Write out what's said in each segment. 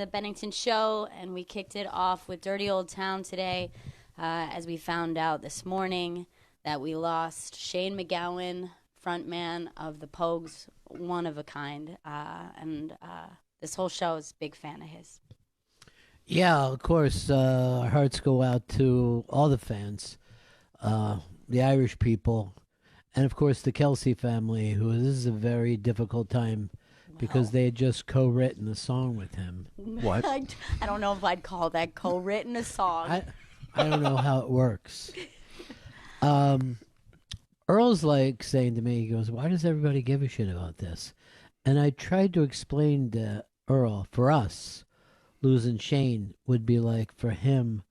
The Bennington Show, and we kicked it off with Dirty Old Town today, as we found out this morning that we lost Shane MacGowan, frontman of the Pogues, one of a kind, and this whole show is a big fan of his. Yeah, of course. Our hearts go out to all the fans, the Irish people, and of course the Kelsey family, who this is a very difficult time because they had just co-written a song with him. What? I don't know if I'd call that co-written a song. I don't know how it works. Earl's like saying to me, he goes, "Why does everybody give a shit about this?" And I tried to explain to Earl, for us, losing Shane would be like for him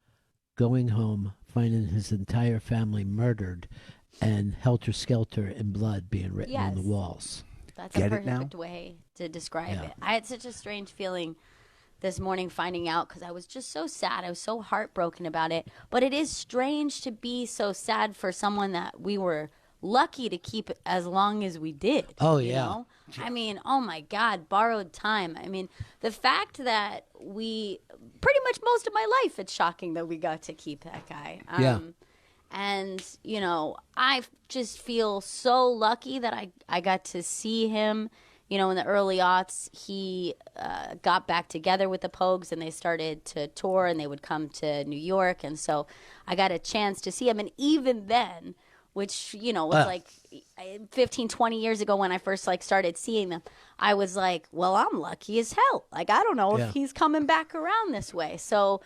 going home, finding his entire family murdered, and helter-skelter in blood being written on the Yes. walls. That's Get a it now? perfect way to describe Yeah. it. I had such a strange feeling this morning finding out because I was just so sad. I was so heartbroken about it. But it is strange to be so sad for someone that we were lucky to keep as long as we did. Oh, you yeah. know? I mean, oh my God, borrowed time. I mean, the fact that we pretty much most of my life, it's shocking that we got to keep that guy. Yeah. And, you know, I just feel so lucky that I got to see him. You know, in the early aughts, he got back together with the Pogues and they started to tour and they would come to New York. And so I got a chance to see him. And even then, which, you know, was like 15, 20 years ago when I first like started seeing them, I was like, well, I'm lucky as hell. Like, I don't know Yeah. if he's coming back around this way. So,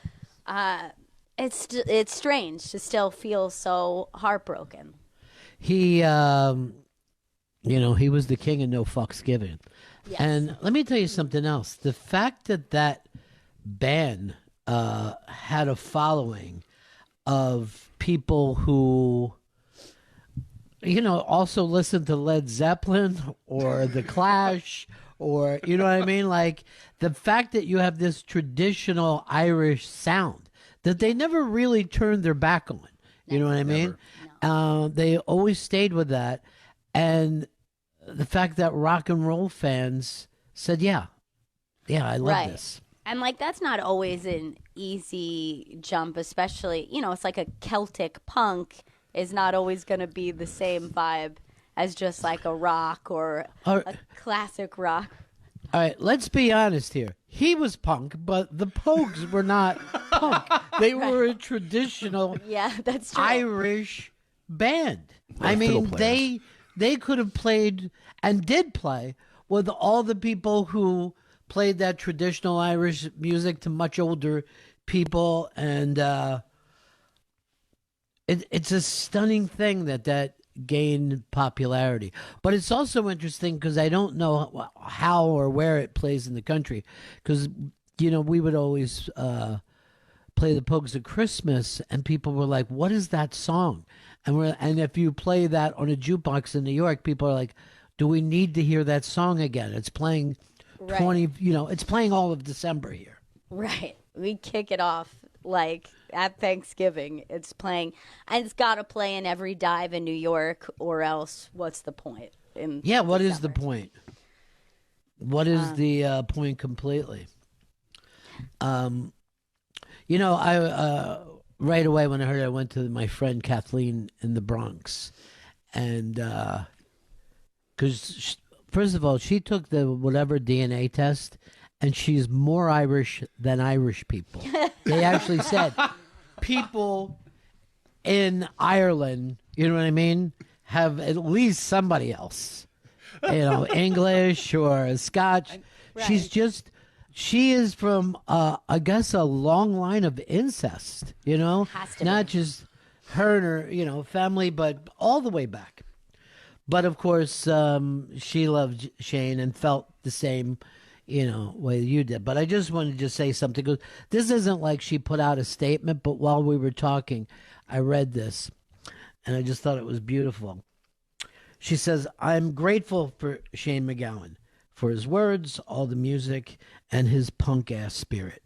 it's strange to still feel so heartbroken. He, he was the king of no fucks given. Yes. And let me tell you something else. The fact that that band had a following of people who, also listen to Led Zeppelin or The Clash or, you know what I mean? Like the fact that you have this traditional Irish sound that they never really turned their back on. You know what I mean? They always stayed with that. And the fact that rock and roll fans said, yeah, I love Right. this. And like that's not always an easy jump, especially, you know, it's like a Celtic punk is not always going to be the same vibe as just like a rock or a classic rock. All right, let's be honest here. He was punk, but the Pogues were not punk. They were a traditional Yeah, that's true. Irish band. I fiddle mean, players. they could have played and did play with all the people who played that traditional Irish music to much older people, and it's a stunning thing that gained popularity. But it's also interesting because I don't know how or where it plays in the country, because we would always play the Pogues at Christmas, and people were like, "What is that song?" And if you play that on a jukebox in New York, people are like, "Do we need to hear that song again?" It's playing Right. it's playing all of December here. Right. We kick it off like at Thanksgiving. It's playing, and it's got to play in every dive in New York, or else what's the point? Yeah, what is the December? point? What is the point completely? I right away when I heard it, I went to my friend Kathleen in the Bronx, and because first of all, she took the whatever DNA test, and she's more Irish than Irish people. They actually said people in Ireland, you know what I mean, have at least somebody else, English or Scotch. Right. She is from, I guess, a long line of incest, Has to not be. just her and her, family, but all the way back. But of course, she loved Shane and felt the same, way you did. But I just wanted to say something. 'Cause this isn't like she put out a statement, but while we were talking, I read this, and I just thought it was beautiful. She says, "I'm grateful for Shane MacGowan, for his words, all the music, and his punk-ass spirit.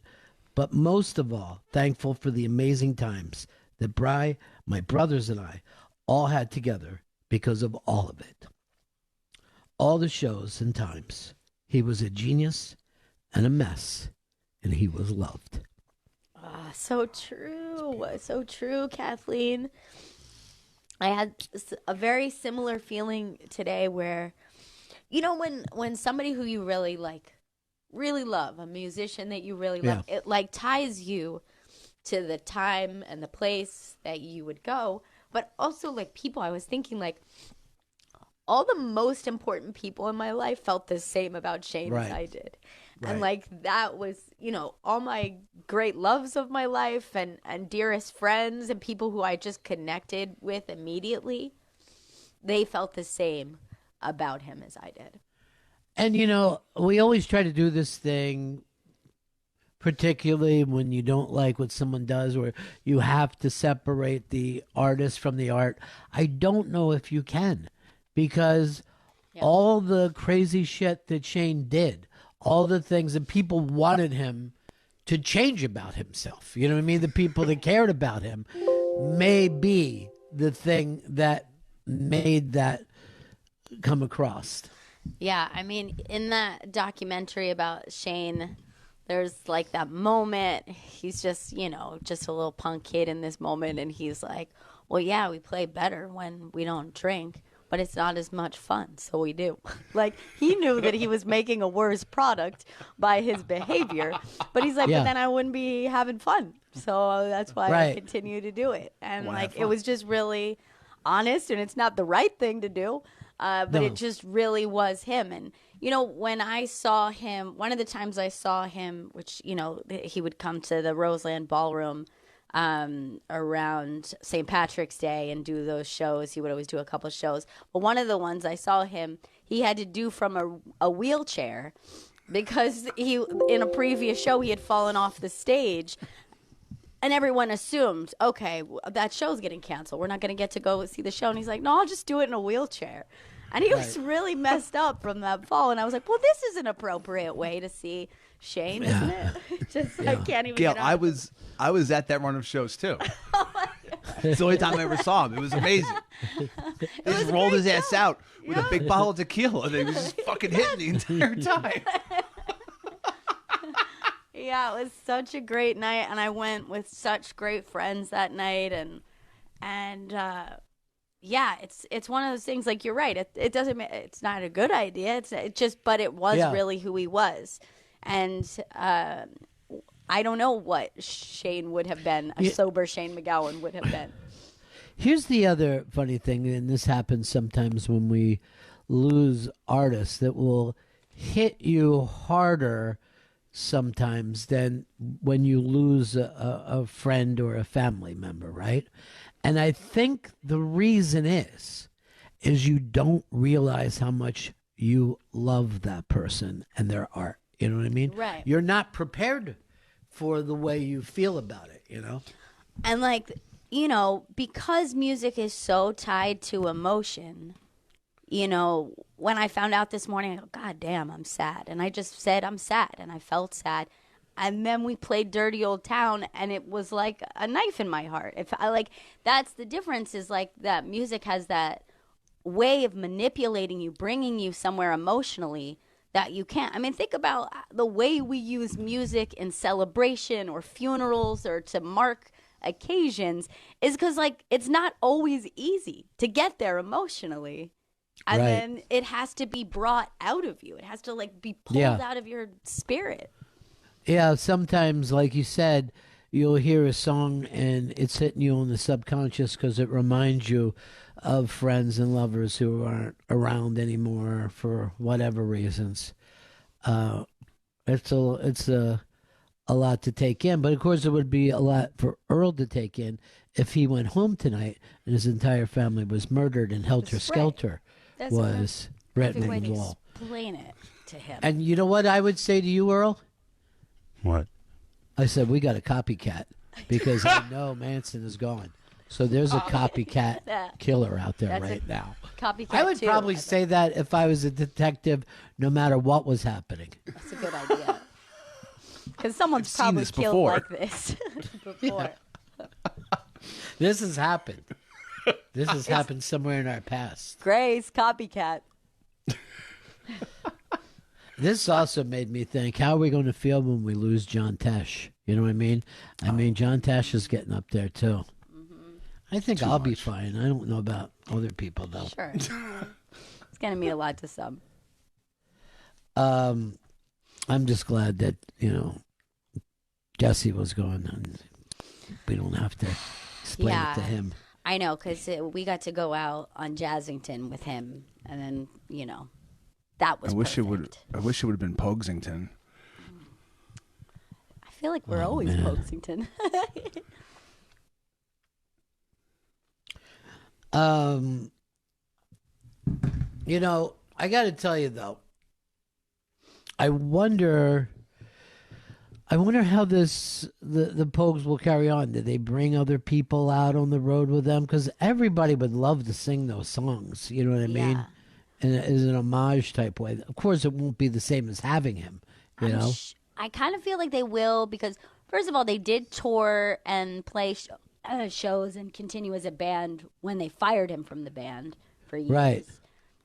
But most of all, thankful for the amazing times that Bry, my brothers, and I all had together because of all of it. All the shows and times. He was a genius and a mess, and he was loved. Ah, so true, Kathleen. I had a very similar feeling today where, when somebody who you really like, really love, a musician that you really love, Yeah. it like ties you to the time and the place that you would go, but also like people. I was thinking like all the most important people in my life felt the same about Shane as Right. I did. And Right. like that was, all my great loves of my life and dearest friends and people who I just connected with immediately, they felt the same about him as I did. And we always try to do this thing, particularly when you don't like what someone does, or you have to separate the artist from the art. I don't know if you can, because all the crazy shit that Shane did, all the things that people wanted him to change about himself, you know what I mean? The people that cared about him may be the thing that made that come across. Yeah, I mean, in that documentary about Shane, there's like that moment. He's just, just a little punk kid in this moment. And he's like, well, yeah, we play better when we don't drink, but it's not as much fun. So we do. Like, he knew that he was making a worse product by his behavior. But he's like, Yeah. but then I wouldn't be having fun. So that's why I Right. continue to do it. And Why like, have it fun? was just really honest, and it's not the right thing to do. But No. it just really was him. And, when I saw him, one of the times I saw him, which, he would come to the Roseland Ballroom around St. Patrick's Day and do those shows. He would always do a couple shows. But one of the ones I saw him, he had to do from a wheelchair because in a previous show, he had fallen off the stage. And everyone assumed, okay, that show's getting canceled. We're not going to get to go see the show. And he's like, no, I'll just do it in a wheelchair. And he was really messed up from that fall. And I was like, well, this is an appropriate way to see Shane, isn't it? Just I can't even Gail, get out I of it. was at that run of shows too. It's the only time I ever saw him. It was amazing. He just a rolled great his ass show. out with a big bottle of tequila, and he was just fucking hitting the entire time. Yeah, it was such a great night, and I went with such great friends that night, and yeah, it's one of those things. Like, you're right, it doesn't. It's not a good idea. It just, but it was Yeah. really who he was, and I don't know what Shane would have been. A sober Shane McGowan would have been. Here's the other funny thing, and this happens sometimes when we lose artists, that will hit you harder sometimes than when you lose a friend or a family member, right? And I think the reason is you don't realize how much you love that person and their art. You know what I mean? Right. You're not prepared for the way you feel about it, And like, because music is so tied to emotion, when I found out this morning, I go, God damn, I'm sad. And I just said, I'm sad. And I felt sad. And then we played Dirty Old Town, and it was like a knife in my heart. If I like, that's the difference, is like that music has that way of manipulating you, bringing you somewhere emotionally that you can't. I mean, think about the way we use music in celebration or funerals or to mark occasions, is because like it's not always easy to get there emotionally. And Right. then it has to be brought out of you. It has to like be pulled out of your spirit. Yeah, sometimes, like you said, you'll hear a song and it's hitting you on the subconscious because it reminds you of friends and lovers who aren't around anymore for whatever reasons. It's a lot to take in, but of course it would be a lot for Earl to take in if he went home tonight and his entire family was murdered and Helter That's right. Skelter That's was a written perfect way on the to wall. explain it to him. And you know what I would say to you, Earl? What? I said, we got a copycat because I know Manson is gone. So there's a copycat killer out there That's a now. Copycat I would too, probably I think. say that if I was a detective, no matter what was happening. That's a good idea. Because someone's seen probably this killed before. like this before. This has happened. This has happened somewhere in our past. Grace, copycat. This also made me think, how are we going to feel when we lose John Tesh? You know what I mean? I mean, John Tesh is getting up there, too. I think I'll be fine. I don't know about other people, though. Sure. It's going to mean a lot to some. I'm just glad that, Jesse was gone, and we don't have to explain it to him. I know, because we got to go out on Jazzington with him, and then, that was perfect. I wish it would have been Pogsington. I feel like we're always Pogsington. I got to tell you, though, I wonder how the Pogues will carry on. Do they bring other people out on the road with them? Because everybody would love to sing those songs. You know what I mean? And it is an homage type way. Of course, it won't be the same as having him. You know, I kind of feel like they will because, first of all, they did tour and play shows and continue as a band when they fired him from the band for years. Right.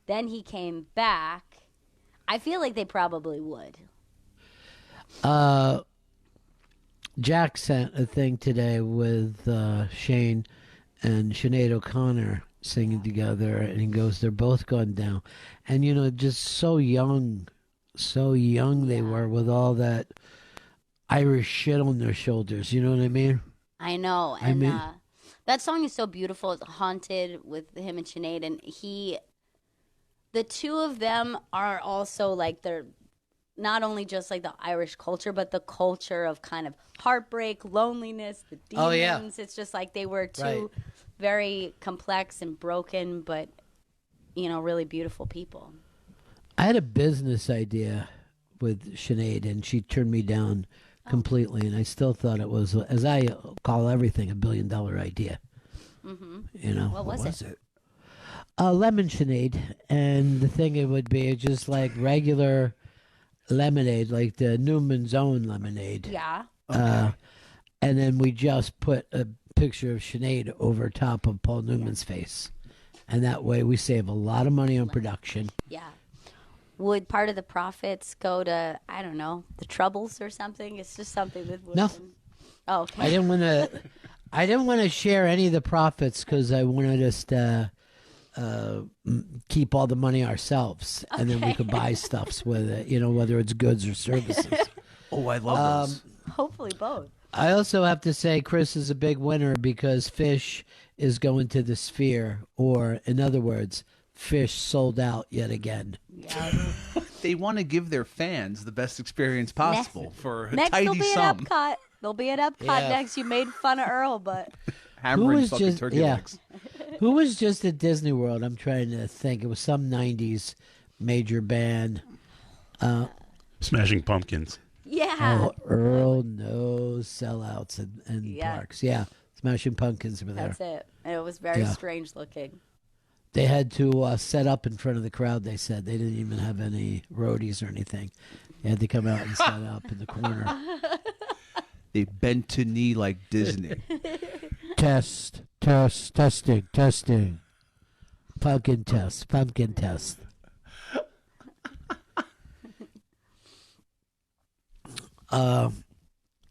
Then he came back. I feel like they probably would. Jack sent a thing today with Shane and Sinead O'Connor singing together, and he goes, they're both gone down. And, just so young they were with all that Irish shit on their shoulders. You know what I mean? I know. And that song is so beautiful. It's Haunted with him and Sinead. And the two of them are also like, they're not only just like the Irish culture, but the culture of kind of heartbreak, loneliness, the demons. Oh, yeah. It's just like they were two very complex and broken, but, really beautiful people. I had a business idea with Sinead, and she turned me down completely, and I still thought it was, as I call everything, $1 billion idea. Mm-hmm. What was it? Lemon Sinead, and the thing it would be just like regular lemonade, like the Newman's Own lemonade. Yeah. Okay. And then we just put a picture of Sinead over top of Paul Newman's face. And that way we save a lot of money on production. Yeah. Would part of the profits go to, I don't know, the Troubles or something? It's just something that would. No. Oh, okay. I didn't want to share any of the profits because I wanted us to keep all the money ourselves, and then we could buy stuffs with it, whether it's goods or services. Oh, I love those. Hopefully both. I also have to say Chris is a big winner because Fish is going to the Sphere, or in other words, Fish sold out yet again. Yeah. They want to give their fans the best experience possible for a next tidy they'll be sum. At Epcot. They'll be at Epcot next. You made fun of Earl, but Hammering fucking turkey legs. Who was just at Disney World? I'm trying to think. It was some 90s major band. Smashing Pumpkins. yeah. Oh, Earl knows sellouts and parks. Yeah, Smashing Pumpkins were there. That's it. And it was very strange looking. They had to set up in front of the crowd, they said. They didn't even have any roadies or anything. They had to come out and set up in the corner. They bent to knee like Disney. Testing. Pumpkin test.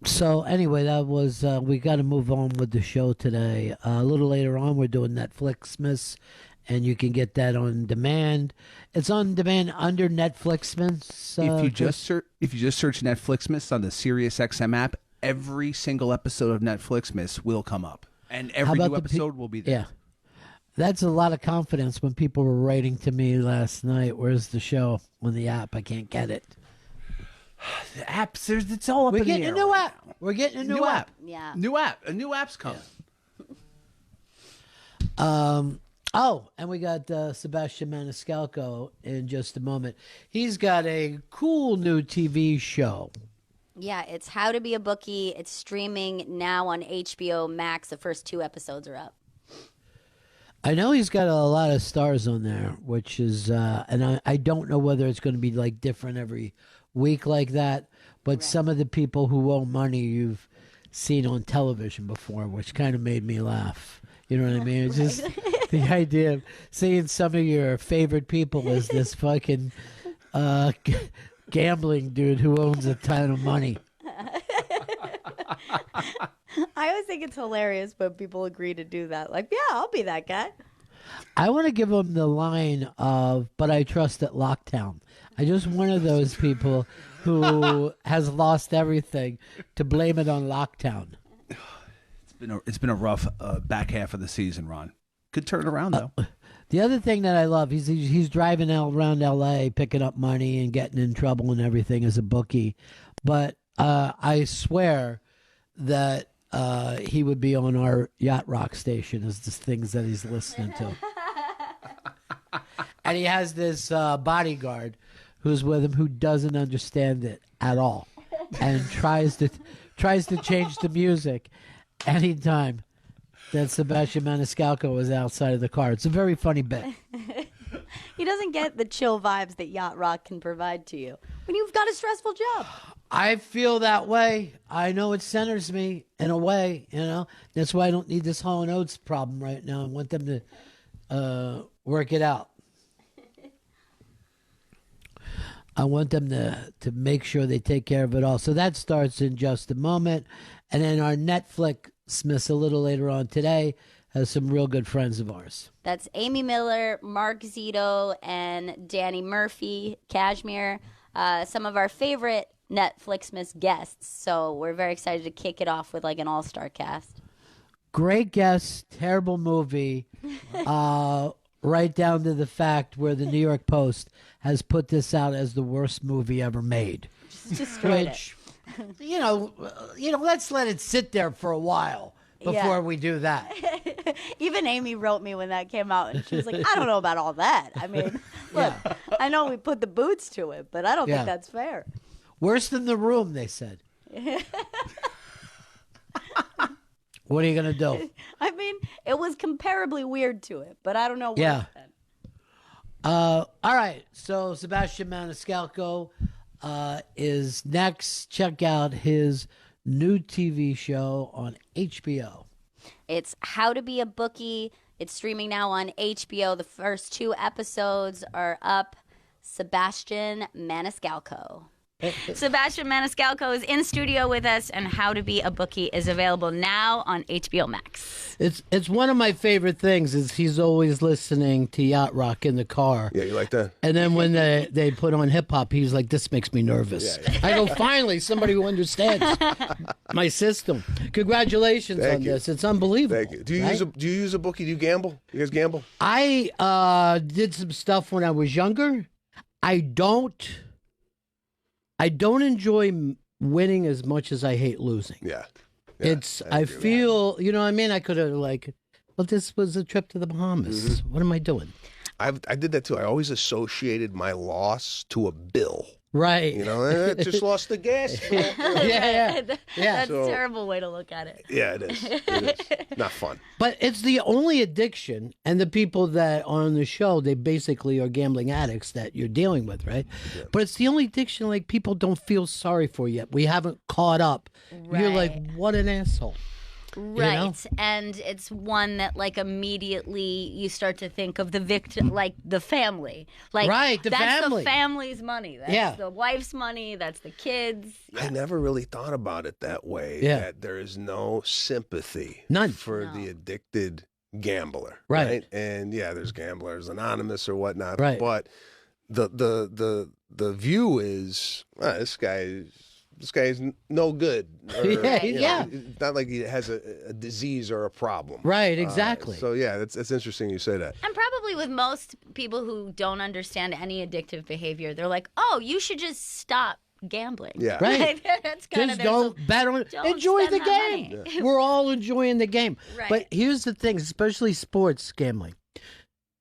So anyway, that was, we got to move on with the show today. A little later on, we're doing Netflixmas, and you can get that on demand. It's on demand under Netflixmas. If you just search Netflixmas on the SiriusXM app, every single episode of Netflixmas will come up, and every new episode will be there. Yeah, that's a lot of confidence. When people were writing to me last night, "Where's the show on the app? I can't get it." The apps, it's all up We're in the getting air. a new app. We're getting a new app. Yeah. New app. A new app's coming. Oh, and we got Sebastian Maniscalco in just a moment. He's got a cool new TV show. Yeah, it's How to Be a Bookie. It's streaming now on HBO Max. The first 2 episodes are up. I know he's got a lot of stars on there, which is, and I don't know whether it's going to be like different every week like that, but some of the people who owe money you've seen on television before, which kind of made me laugh. You know what I mean? It's just the idea of seeing some of your favorite people as this fucking gambling dude who owns a ton of money. I always think it's hilarious when people agree to do that. Like, yeah, I'll be that guy. I want to give him the line of, but I trust at Lockdown. I just one of those people who has lost everything to blame it on lockdown. It's been a rough back half of the season, Ron. Could turn it around though. The other thing that I love, he's driving around L.A. picking up money and getting in trouble and everything as a bookie, but I swear that he would be on our Yacht Rock station as the things that he's listening to. And he has this bodyguard who's with him who doesn't understand it at all and tries to change the music anytime that Sebastian Maniscalco is outside of the car. It's a very funny bit. He doesn't get the chill vibes that Yacht Rock can provide to you when you've got a stressful job. I feel that way. I know it centers me in a way, That's why I don't need this Hall & Oates problem right now. I want them to work it out. I want them to make sure they take care of it all. So that starts in just a moment. And then our Netflix Smiths a little later on today has some real good friends of ours. That's Amy Miller, Mark Zito, and Danny Murphy, Cashmere. Some of our favorite Netflix Smiths guests. So we're very excited to kick it off with like an all-star cast. Great guest, terrible movie. Right down to the fact where the New York Post has put this out as the worst movie ever made. Just destroyed Which, let's let it sit there for a while before we do that. Even Amy wrote me when that came out, and she was like, I don't know about all that. I mean, look, I know we put the boots to it, but I don't think that's fair. Worse than The Room, they said. What are you going to do? I mean, it was comparably weird to it, but I don't know what. Yeah. All right. So Sebastian Maniscalco is next. Check out his new TV show on HBO. It's How to Be a Bookie. It's streaming now on HBO. The first 2 episodes are up. Sebastian Maniscalco. Sebastian Maniscalco is in studio with us, and How to Be a Bookie is available now on HBO Max. It's one of my favorite things is he's always listening to Yacht Rock in the car. Yeah, you like that? And then when they put on hip hop, he's like, "This makes me nervous." Yeah. I go, "Finally, somebody who understands my system." Congratulations on this; it's unbelievable. Thank you. Do you use a bookie? Do you gamble? You guys gamble? I did some stuff when I was younger. I don't enjoy winning as much as I hate losing. Yeah. I feel, you know what I mean? I could have this was a trip to the Bahamas. Mm-hmm. What am I doing? I did that too. I always associated my loss to a bill. Right. I just lost the gas. Yeah. That's a terrible way to look at it. Yeah, it is. It is. Not fun. But it's the only addiction, and the people that are on the show, they basically are gambling addicts that you're dealing with, right? Yeah. But it's the only addiction like people don't feel sorry for yet. We haven't caught up. Right. You're like, what an asshole. Right. And it's one that like immediately you start to think of the victim, like the family. Like right, that's family. The family's money. That's the wife's money. That's the kids. I never really thought about it that way. Yeah. That there is no sympathy for the addicted gambler. Right. And there's Gamblers Anonymous or whatnot. Right. But the view is this guy's no good. Or, it's not like he has a disease or a problem. Right, exactly. So it's interesting you say that. And probably with most people who don't understand any addictive behavior, they're like, "Oh, you should just stop gambling." Yeah, right. That's kind just don't bet on it. Enjoy the game. Yeah. We're all enjoying the game. Right. But here's the thing, especially sports gambling.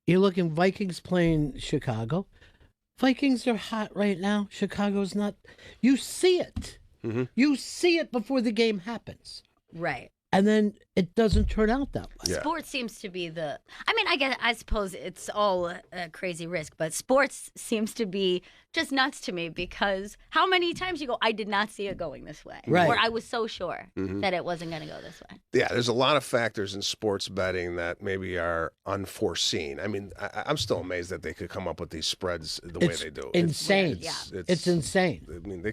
You're looking Vikings playing Chicago. Vikings are hot right now. Chicago's not. You see it. Mm-hmm. You see it before the game happens. Right. and then it doesn't turn out that way. Yeah. Sports seems to be I suppose it's all a crazy risk, but sports seems to be just nuts to me because how many times you go, I did not see it going this way. Right. Or I was so sure that it wasn't going to go this way. Yeah, there's a lot of factors in sports betting that maybe are unforeseen. I mean, I'm still amazed that they could come up with these spreads the way they do. Insane. It's insane. I mean, they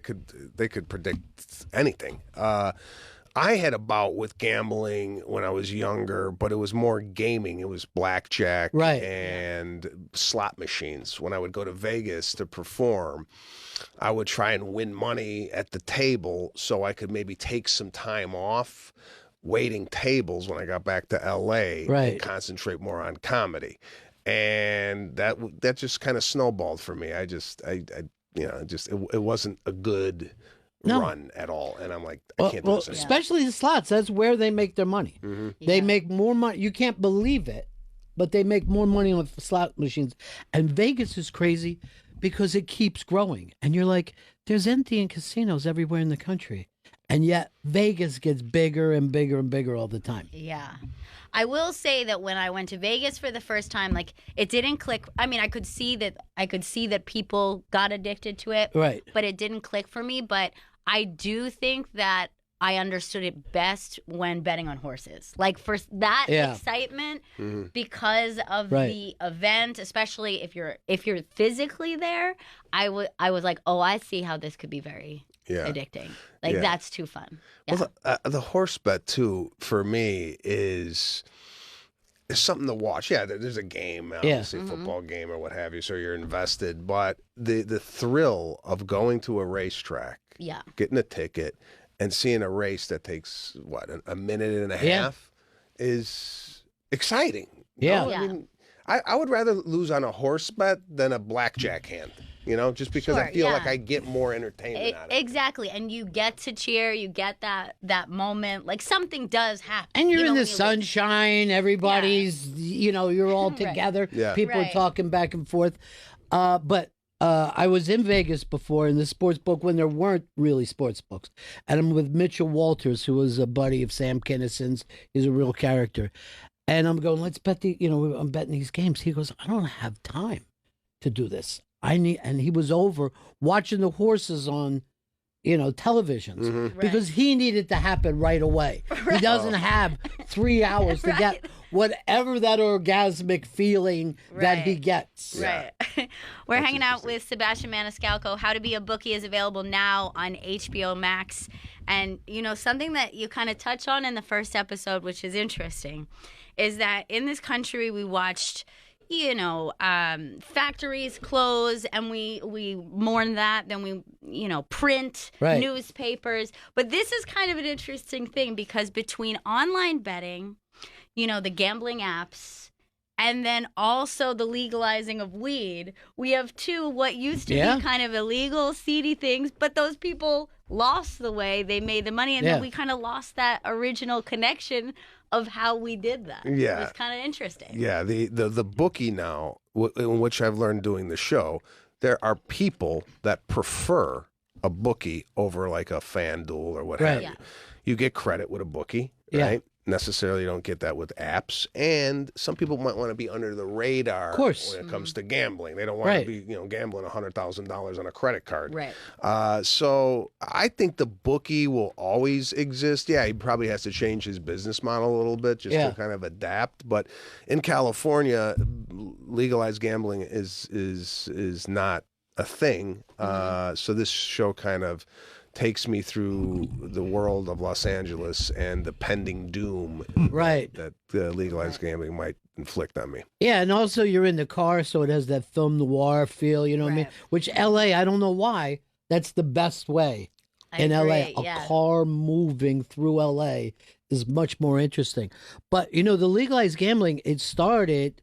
could predict anything. I had a bout with gambling when I was younger, but it was more gaming. It was blackjack and slot machines. When I would go to Vegas to perform, I would try and win money at the table so I could maybe take some time off waiting tables when I got back to LA and concentrate more on comedy. And that just kind of snowballed for me. It wasn't a good run at all, and I'm like, I can't do this anymore. Especially the slots. That's where they make their money. They make more money. You can't believe it, but they make more money with slot machines. And Vegas is crazy because it keeps growing. And you're like, there's Indian casinos everywhere in the country, and yet Vegas gets bigger and bigger and bigger all the time. Yeah. I will say that when I went to Vegas for the first time, like it didn't click. I mean, I could see that people got addicted to it, right? But it didn't click for me. But I do think that I understood it best when betting on horses. Like for that excitement because of the event, especially if you're physically there, I was like, oh, I see how this could be very addicting. Like that's too fun. Yeah. Well, the horse bet too for me is something to watch. Yeah, there's a game, obviously football game or what have you, so you're invested. But the thrill of going to a racetrack, getting a ticket, and seeing a race that takes a minute and a half is exciting. Yeah. No? I mean, I would rather lose on a horse bet than a blackjack hand. Just because I feel like I get more entertainment out of it. Exactly, and you get to cheer, you get that moment, like something does happen. And you're in the sunshine, everybody's, you're all together. Yeah. People are talking back and forth. But I was in Vegas before in the sports book when there weren't really sports books. And I'm with Mitchell Walters, who was a buddy of Sam Kinnison's. He's a real character. And I'm going, let's bet I'm betting these games. He goes, I don't have time to do this. And he was over watching the horses on, televisions because he needed to happen right away. He doesn't have 3 hours to get whatever that orgasmic feeling that he gets. Right. We're hanging out with Sebastian Maniscalco. How to Be a Bookie is available now on HBO Max. And, something that you kind of touch on in the first episode, which is interesting, is that in this country we watched factories close and we mourn that. Then we, print newspapers. But this is kind of an interesting thing because between online betting, the gambling apps, and then also the legalizing of weed, we have what used to be kind of illegal, seedy things, but those people lost the way they made the money, and then we kind of lost that original connection of how we did that. Yeah. It was kind of interesting. Yeah, the bookie now, in which I've learned doing the show, there are people that prefer a bookie over like a FanDuel or what have you. You get credit with a bookie, right? Necessarily don't get that with apps. And some people might want to be under the radar when it comes to gambling. They don't want to be, gambling $100,000 on a credit card. Right. So I think the bookie will always exist. Yeah, he probably has to change his business model a little bit just to kind of adapt. But in California, legalized gambling is not a thing. So this show kind of takes me through the world of Los Angeles and the pending doom that legalized gambling might inflict on me. Yeah, and also you're in the car, so it has that film noir feel, you know what I mean? Which LA, I don't know why, that's the best way. In LA, a car moving through LA is much more interesting. But, the legalized gambling, it started,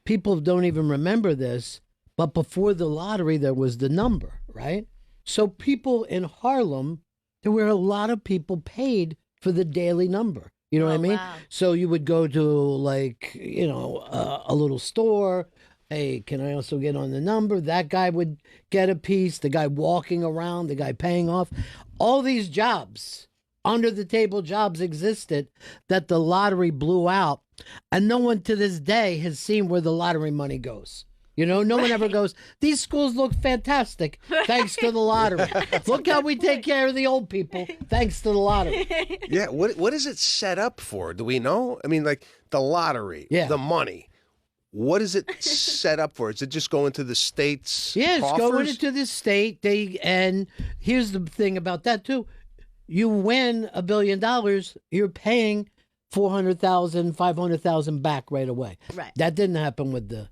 people don't even remember this, but before the lottery, there was the number, right? So people in Harlem, there were a lot of people paid for the daily number. You know what I mean? Wow. So you would go to a little store. Hey, can I also get on the number? That guy would get a piece. The guy walking around, the guy paying off. All these jobs under the table jobs existed that the lottery blew out, and no one to this day has seen where the lottery money goes. You know, no one ever goes, these schools look fantastic thanks to the lottery. Look how we take care of the old people thanks to the lottery. Yeah, what is it set up for? Do we know? I mean, like the lottery, the money. What is it set up for? Is it just going to the state's Yeah, it's coffers? going into the state. And here's the thing about that, too. You win $1 billion, you're paying 400,000, 500,000 back right away. Right. That didn't happen with the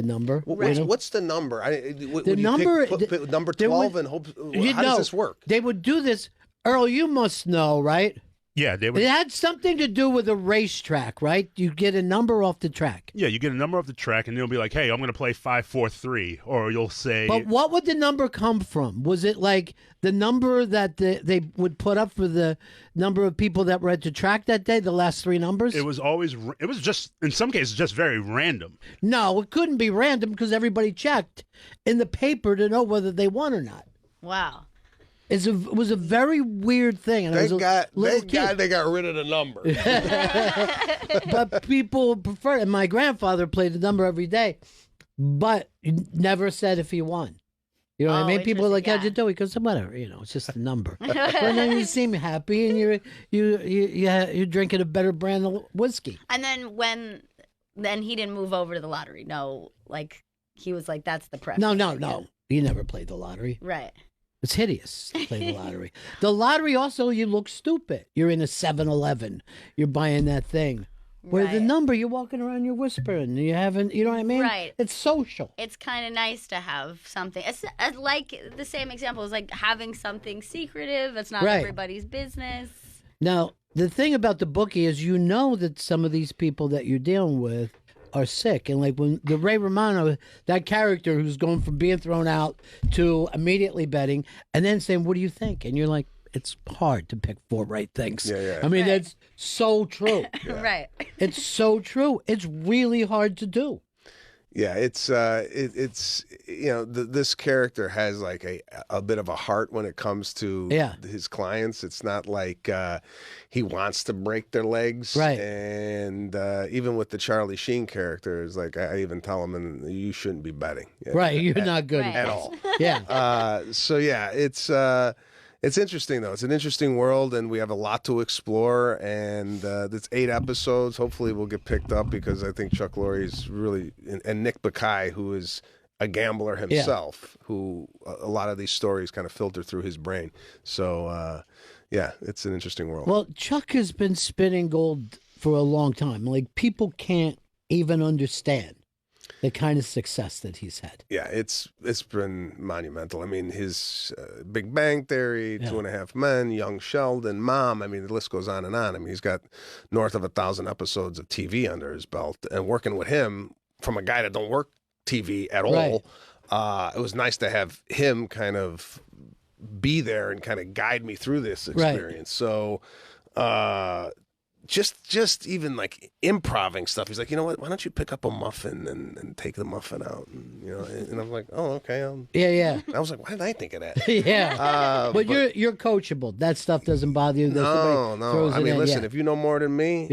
number. What's the number? The number, pick number 12 and hope. How does this work? They would do this. Earl, you must know, right? Yeah, they would. It had something to do with a racetrack, right? You get a number off the track. Yeah, you get a number off the track, and they'll be like, "Hey, I'm going to play 5-4-3," or you'll say. But what would the number come from? Was it like the number that they would put up for the number of people that were at the track that day? The last three numbers? It was always. It was just in some cases just very random. No, it couldn't be random because everybody checked in the paper to know whether they won or not. Wow. It was a very weird thing. And Thank God they got rid of the number. But people prefer it. And my grandfather played the number every day, but never said if he won. You know what I mean? People are like, how'd you do? He goes, whatever, it's just a number. But then you seem happy and you're drinking a better brand of whiskey. And then he didn't move over to the lottery. No, like he was like, that's the preference. No. He never played the lottery. Right. It's hideous to play the lottery. The lottery also, you look stupid. You're in a 7-Eleven. You're buying that thing. Where the number, you're walking around, you're whispering. You haven't, you know what I mean? Right. It's social. It's kind of nice to have something. It's like the same example is like having something secretive. It's not everybody's business. Now, the thing about the bookie is you know that some of these people that you're dealing with are sick. And like when the Ray Romano, that character who's going from being thrown out to immediately betting and then saying, what do you think? And you're like, it's hard to pick 4 right things. Yeah. I mean, that's so true. Right. It's so true. It's really hard to do. Yeah, it's this character has like a bit of a heart when it comes to his clients. It's not like he wants to break their legs, right? And even with the Charlie Sheen character, it's like I even tell him, and you shouldn't be betting, right? You're not good at all. Yeah. So yeah, it's interesting, though. It's an interesting world, and we have a lot to explore. And it's 8 episodes. Hopefully, we'll get picked up because I think Chuck Lorre's really and Nick Bakay, who is a gambler himself, who a lot of these stories kind of filter through his brain. So, it's an interesting world. Well, Chuck has been spinning gold for a long time. Like people can't even understand the kind of success that he's had. Yeah, it's been monumental. I mean, his Big Bang Theory, 2.5 Men, Young Sheldon, Mom. I mean, the list goes on and on. I mean, he's got north of 1,000 episodes of TV under his belt. And working with him, from a guy that don't work TV at all, it was nice to have him kind of be there and kind of guide me through this experience. So, just even like improving stuff. He's like, you know what? Why don't you pick up a muffin and take the muffin out? And, and I'm like, oh, okay. Yeah. I was like, why didn't I think of that? But you're coachable. That stuff doesn't bother you. No. I mean, listen, if you know more than me,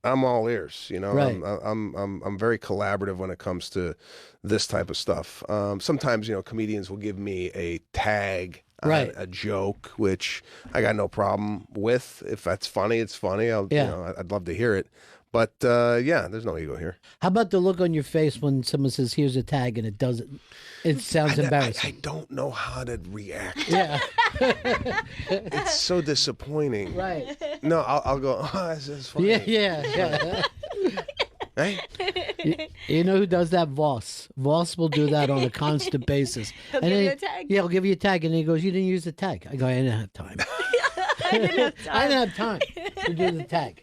I'm all ears. Right. I'm very collaborative when it comes to this type of stuff. Sometimes comedians will give me a tag. A joke, which I got no problem with. If that's funny, it's funny. I'd love to hear it. But there's no ego here. How about the look on your face when someone says, "Here's a tag," and it doesn't? It sounds embarrassing. I don't know how to react. Yeah, it's so disappointing. Right? No, I'll go. Oh, this is funny. Yeah. Hey? You know who does that? Voss. Voss will do that on a constant basis. He'll give you a tag? Yeah, he'll give you a tag. And he goes, you didn't use the tag. I go, I didn't have time. I didn't have time to do the tag.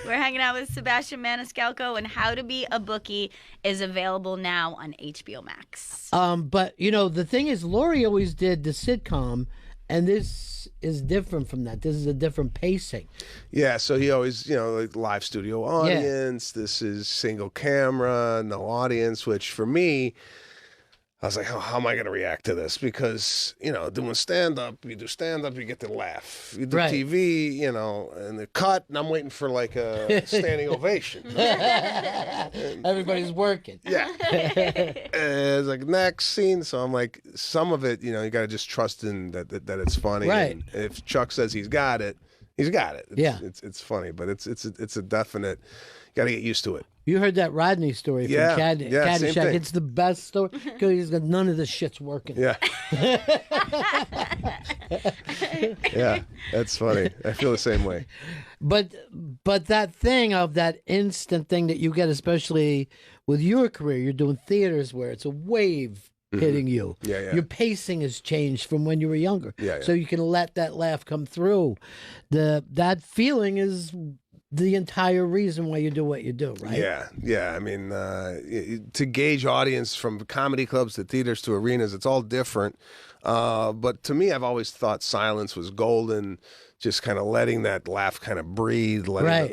We're hanging out with Sebastian Maniscalco, and How to Be a Bookie is available now on HBO Max. But, the thing is, Laurie always did the sitcom, and this is different from that. This is a different pacing. Yeah, so he always, like live studio audience. This is single camera, no audience, which for me, I was like, how am I going to react to this? Because, doing stand-up, you get to laugh. You do TV, and the cut, and I'm waiting for like a standing ovation. Everybody's working. Yeah. And it's like, next scene. So I'm like, some of it, you got to just trust in that it's funny. Right. And if Chuck says he's got it, he's got it. It's funny, but it's a definite, you got to get used to it. You heard that Rodney story from Caddyshack. It's the best story because he's got none of this shit's working. Yeah. Yeah, that's funny. I feel the same way. But that thing of that instant thing that you get, especially with your career, you're doing theaters where it's a wave hitting you. Yeah. Your pacing has changed from when you were younger. Yeah. So you can let that laugh come through. That feeling is the entire reason why you do what you do, right? Yeah. I mean, to gauge audience from comedy clubs to theaters to arenas, it's all different. But to me, I've always thought silence was golden. Just kind of letting that laugh kind of breathe. Like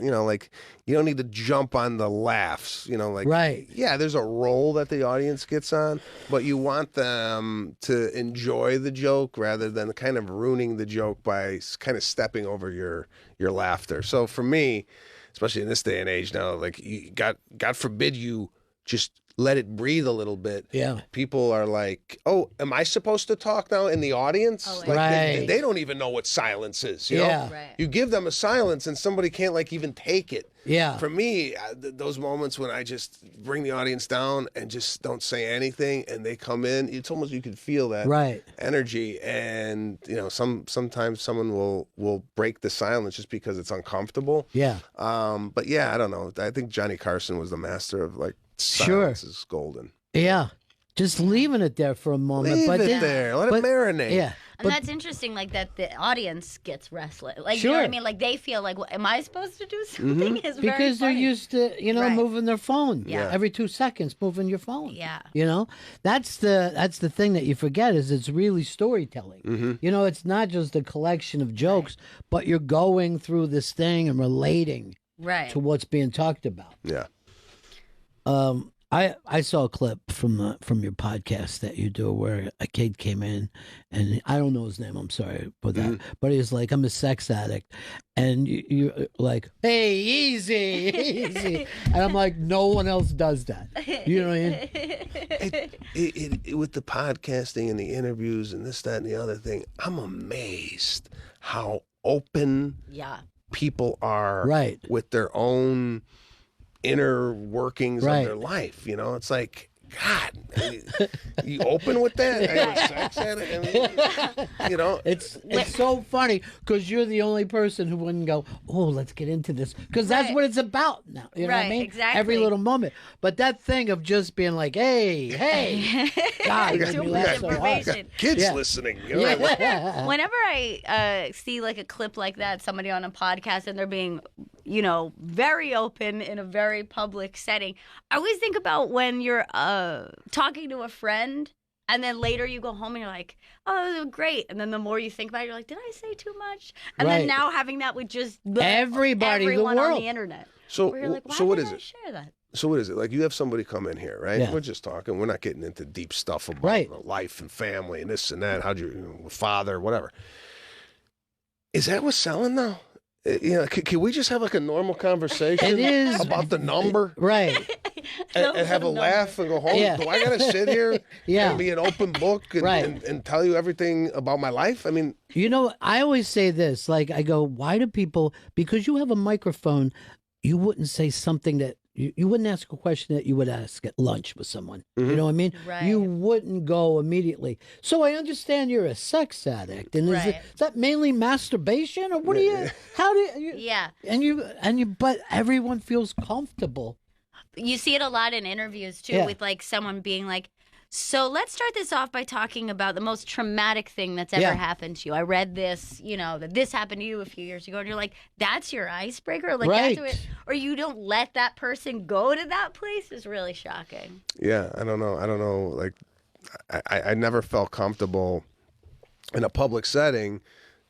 you don't need to jump on the laughs. Yeah, there's a role that the audience gets on, but you want them to enjoy the joke rather than kind of ruining the joke by kind of stepping over your laughter. So for me, especially in this day and age now, like God forbid you just let it breathe a little bit. Yeah. People are like, oh, am I supposed to talk now in the audience? Oh, like they don't even know what silence is. You know? Right. You give them a silence and somebody can't like even take it. Yeah. For me, those moments when I just bring the audience down and just don't say anything and they come in, it's almost you can feel that energy. And sometimes someone will break the silence just because it's uncomfortable. Yeah. But yeah, I don't know. I think Johnny Carson was the master of like silence is golden. Yeah. Just leaving it there for a moment. Leave it there. Let it marinate. Yeah. And that's interesting, like that the audience gets restless. Like, Sure. you know what I mean? Like they feel like, am I supposed to do something? Is very Because they're funny. used to, moving their phone. Yeah. Every 2 seconds, moving your phone. Yeah. That's the thing that you forget is it's really storytelling. It's not just a collection of jokes, but you're going through this thing and relating to what's being talked about. Yeah. I saw a clip from your podcast that you do where a kid came in, and I don't know his name. I'm sorry for that, but he's like, I'm a sex addict, and you're like, hey, easy, and I'm like, no one else does that. You know what I mean? With the podcasting and the interviews and this, that, and the other thing, I'm amazed how open people are with their own inner workings of their life. It's like, God, you open with that? I was sex addict, it's so funny because you're the only person who wouldn't go, oh, let's get into this, because that's what it's about now. You know what I mean? Exactly. Every little moment. But that thing of just being like, hey, God, Too made me much laugh so hard. information. Kids listening. Whenever I see like a clip like that, somebody on a podcast, and they're being, very open in a very public setting, I always think about when you're talking to a friend, and then later you go home and you're like, oh, great. And then the more you think about it, you're like, did I say too much? And then now having that with just everyone on the internet. So, you're like, why so what did is I it? share that? So what is it? Like you have somebody come in here, right? Yeah. We're just talking. We're not getting into deep stuff about life and family and this and that. How'd you, father, whatever. Is that what's selling now? Can we just have like a normal conversation It is about the number? Right. And have a laugh and go home? Yeah. Do I got to sit here and be an open book and tell you everything about my life? I mean... I always say this, like I go, why do people, because you have a microphone, you wouldn't say something that, you wouldn't ask a question that you would ask at lunch with someone. You know what I mean? Right. You wouldn't go immediately. So I understand you're a sex addict. And is that mainly masturbation? Or what do you, how do you... Yeah. And you, but everyone feels comfortable. You see it a lot in interviews too, with like someone being like, so let's start this off by talking about the most traumatic thing that's ever happened to you. I read this, that this happened to you a few years ago, and you're like, that's your icebreaker? Like that's it, or you don't let that person go to that place is really shocking. Yeah, I don't know. Like, I never felt comfortable in a public setting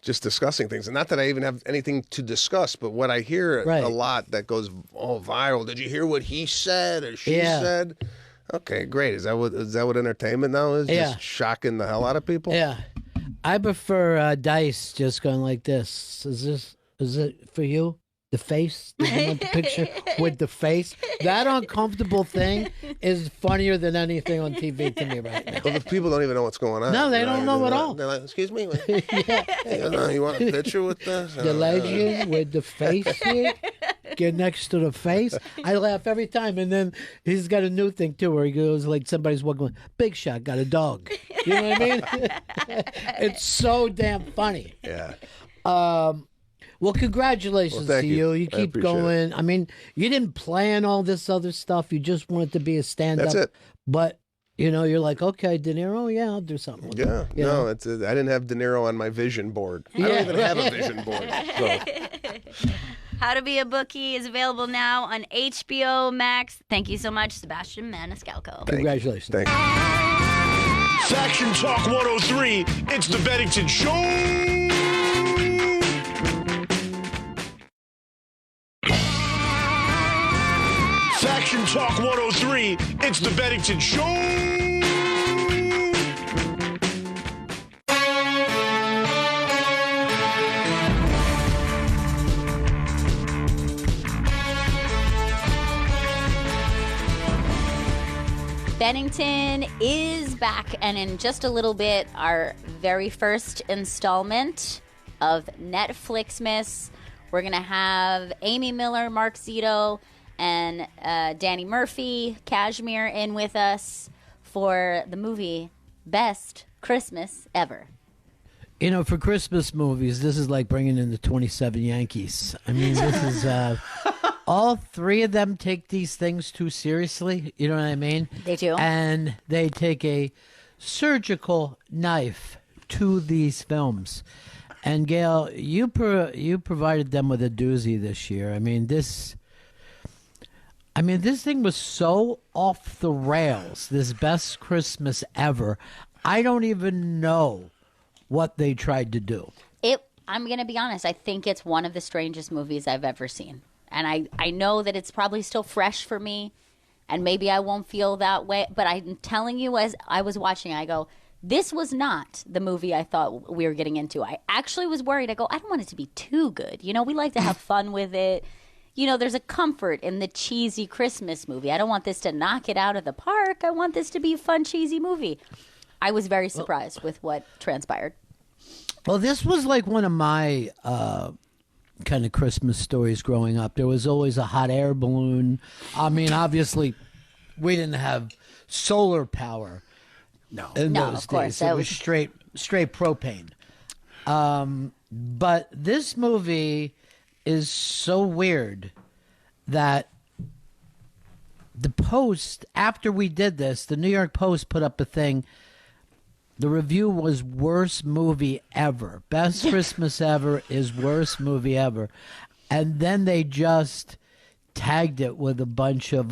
just discussing things. And not that I even have anything to discuss, but what I hear a lot that goes viral, did you hear what he said or she said? Okay, great. Is that what entertainment now is? Yeah. Just shocking the hell out of people? Yeah. I prefer Dice just going like this. Is it for you? The face? Did you want the picture with the face? That uncomfortable thing is funnier than anything on TV to me right now. Well, the people don't even know what's going on. No, they don't know at all. They're like, excuse me? Yeah. You want a picture with this? The legend with the face here, get next to the face. I laugh every time. And then he's got a new thing, too, where he goes like somebody's walking, Big Shot got a dog. You know what I mean? It's so damn funny. Yeah. Well, congratulations to you. You keep going. I mean, you didn't plan all this other stuff. You just wanted to be a stand-up. That's it. But, you're like, okay, De Niro, yeah, I'll do something with Yeah. it. No, I didn't have De Niro on my vision board. I don't even have a vision board. So. How to Be a Bookie is available now on HBO Max. Thank you so much, Sebastian Maniscalco. Congratulations. Thank you. Faction Talk 103, it's the Bennington Show. Faction Talk 103, it's the Bennington Show. Bennington is back, and in just a little bit, our very first installment of Netflixmas. We're going to have Amy Miller, Mark Zito, and Danny Murphy, Cashmere in with us for the movie Best Christmas Ever. For Christmas movies, this is like bringing in the 27 Yankees. I mean, this is... all three of them take these things too seriously. You know what I mean? They do. And they take a surgical knife to these films. And Gail, you provided them with a doozy this year. I mean, this thing was so off the rails, this Best Christmas Ever. I don't even know what they tried to do. I'm going to be honest. I think it's one of the strangest movies I've ever seen. And I know that it's probably still fresh for me, and maybe I won't feel that way. But I'm telling you, as I was watching, I go, this was not the movie I thought we were getting into. I actually was worried. I go, I don't want it to be too good. We like to have fun with it. There's a comfort in the cheesy Christmas movie. I don't want this to knock it out of the park. I want this to be a fun, cheesy movie. I was very surprised with what transpired. Well, this was like one of my kind of Christmas stories growing up. There was always a hot air balloon. I mean, obviously, we didn't have solar power. In those of course, days. It was straight propane. But this movie is so weird that the Post, after we did this, the New York Post put up a thing. The review was worst movie ever. Best Christmas Ever is worst movie ever. And then they just tagged it with a bunch of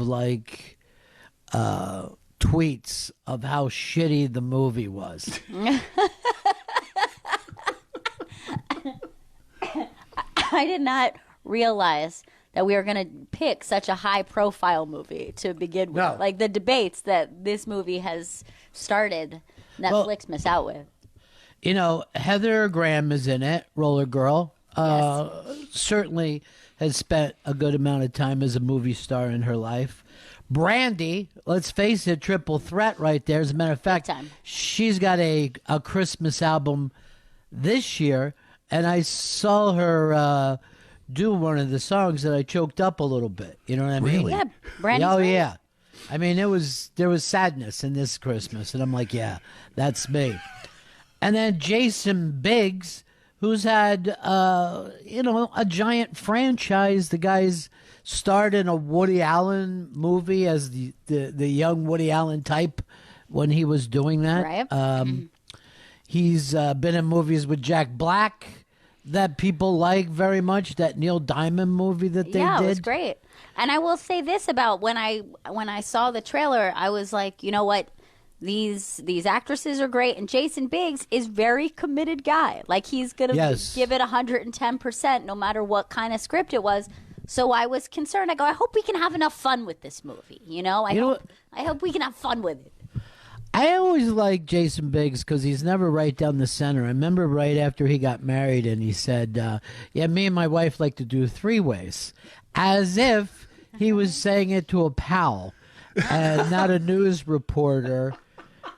tweets of how shitty the movie was. I did not realize that we were going to pick such a high-profile movie to begin with. No. Like the debates that this movie has started Netflix miss out with. Heather Graham is in it, Roller Girl. Yes. Certainly has spent a good amount of time as a movie star in her life. Brandy, let's face it, triple threat right there. As a matter of fact, she's got a Christmas album this year, and I saw her do one of the songs that I choked up a little bit. You know what I mean? Yeah, Brandy's Oh, great. yeah. I mean, there was sadness in this Christmas, and I'm like, yeah, that's me. And then Jason Biggs, who's had, a giant franchise. The guy's starred in a Woody Allen movie as the young Woody Allen type when he was doing that. Right. He's been in movies with Jack Black that people like very much. That Neil Diamond movie that they did. Yeah, it was great. And I will say this about when I saw the trailer, I was like, you know what? These actresses are great, and Jason Biggs is very committed guy. Like he's gonna give it 110%, no matter what kind of script it was. So I was concerned. I go, I hope we can have enough fun with this movie. I hope we can have fun with it. I always like Jason Biggs because he's never right down the center. I remember right after he got married and he said, yeah, me and my wife like to do 3-ways. As if he was saying it to a pal and not a news reporter,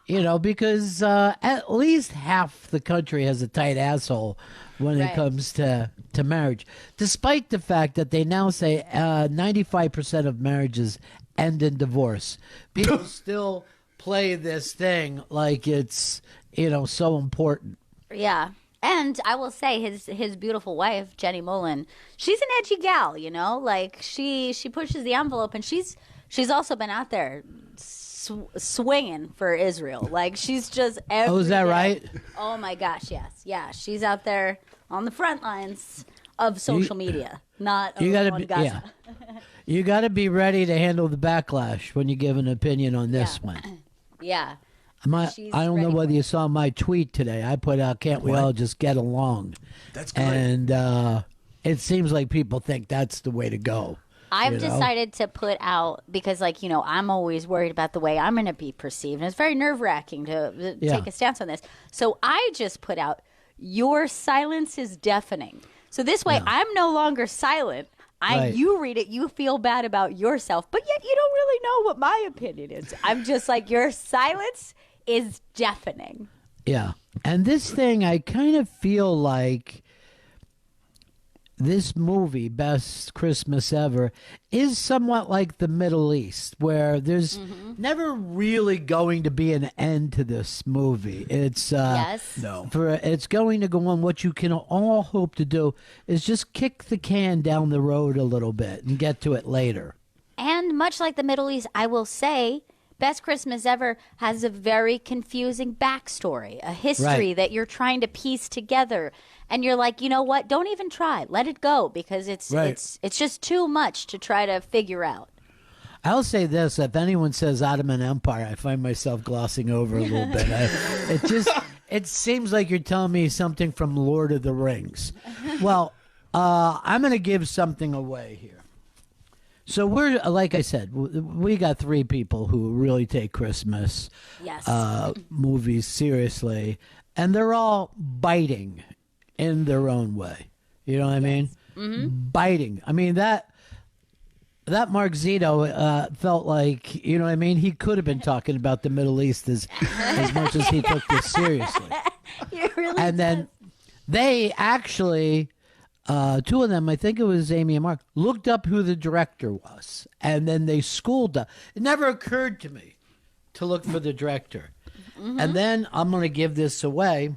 because at least half the country has a tight asshole when it comes to marriage. Despite the fact that they now say 95% of marriages end in divorce. People still play this thing like it's so important. Yeah. And I will say his beautiful wife, Jenny Mullen, she's an edgy gal, like she pushes the envelope, and she's also been out there swinging for Israel. Like she's just Oh, is that day. right? Oh my gosh, yes. Yeah, she's out there on the front lines of social media, not you over gotta on be, Gaza. yeah. You got to be ready to handle the backlash when you give an opinion on this one. Yeah. I don't know whether you saw my tweet today. I put out, can't we all just get along? That's good. And it seems like people think that's the way to go. I've decided to put out, because I'm always worried about the way I'm going to be perceived. And it's very nerve-wracking to take a stance on this. So I just put out, your silence is deafening. So this way I'm no longer silent. You read it, you feel bad about yourself, but yet you don't really know what my opinion is. I'm just like, your silence is deafening. Yeah. And this thing, I kind of feel like this movie, Best Christmas Ever, is somewhat like the Middle East, where there's never really going to be an end to this movie. It's it's going to go on. What you can all hope to do is just kick the can down the road a little bit and get to it later. And much like the Middle East, I will say, Best Christmas Ever has a very confusing backstory, a history that you're trying to piece together. And you're like, you know what? Don't even try. Let it go, because it's just too much to try to figure out. I'll say this: if anyone says Ottoman Empire, I find myself glossing over a little bit. It seems like you're telling me something from Lord of the Rings. Well, I'm going to give something away here. So we're, like I said, we got 3 people who really take Christmas movies seriously, and they're all biting in their own way. You know what I mean? Mm-hmm. Biting. I mean, that Mark Zito felt like, you know what I mean? He could have been talking about the Middle East as much as he took this seriously. And then they actually, 2 of them, I think it was Amy and Mark, looked up who the director was. And then they schooled us. It never occurred to me to look for the director. Mm-hmm. And then I'm going to give this away.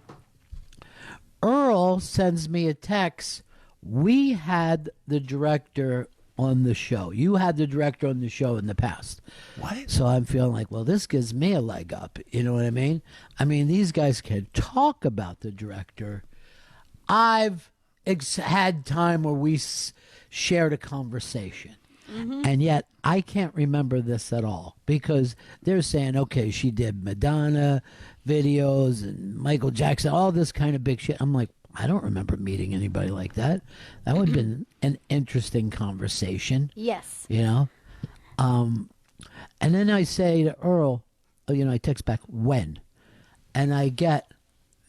Earl sends me a text. We had the director on the show. You had the director on the show in the past. What? So I'm feeling like, well, this gives me a leg up. You know what I mean? I mean, these guys can talk about the director. I've had time where we shared a conversation. Mm-hmm. And yet I can't remember this at all, because they're saying, okay, she did Madonna videos and Michael Jackson, all this kind of big shit. I'm like, I don't remember meeting anybody like that. That would have been an interesting conversation. Yes. And then I say to Earl, I text back, when? And I get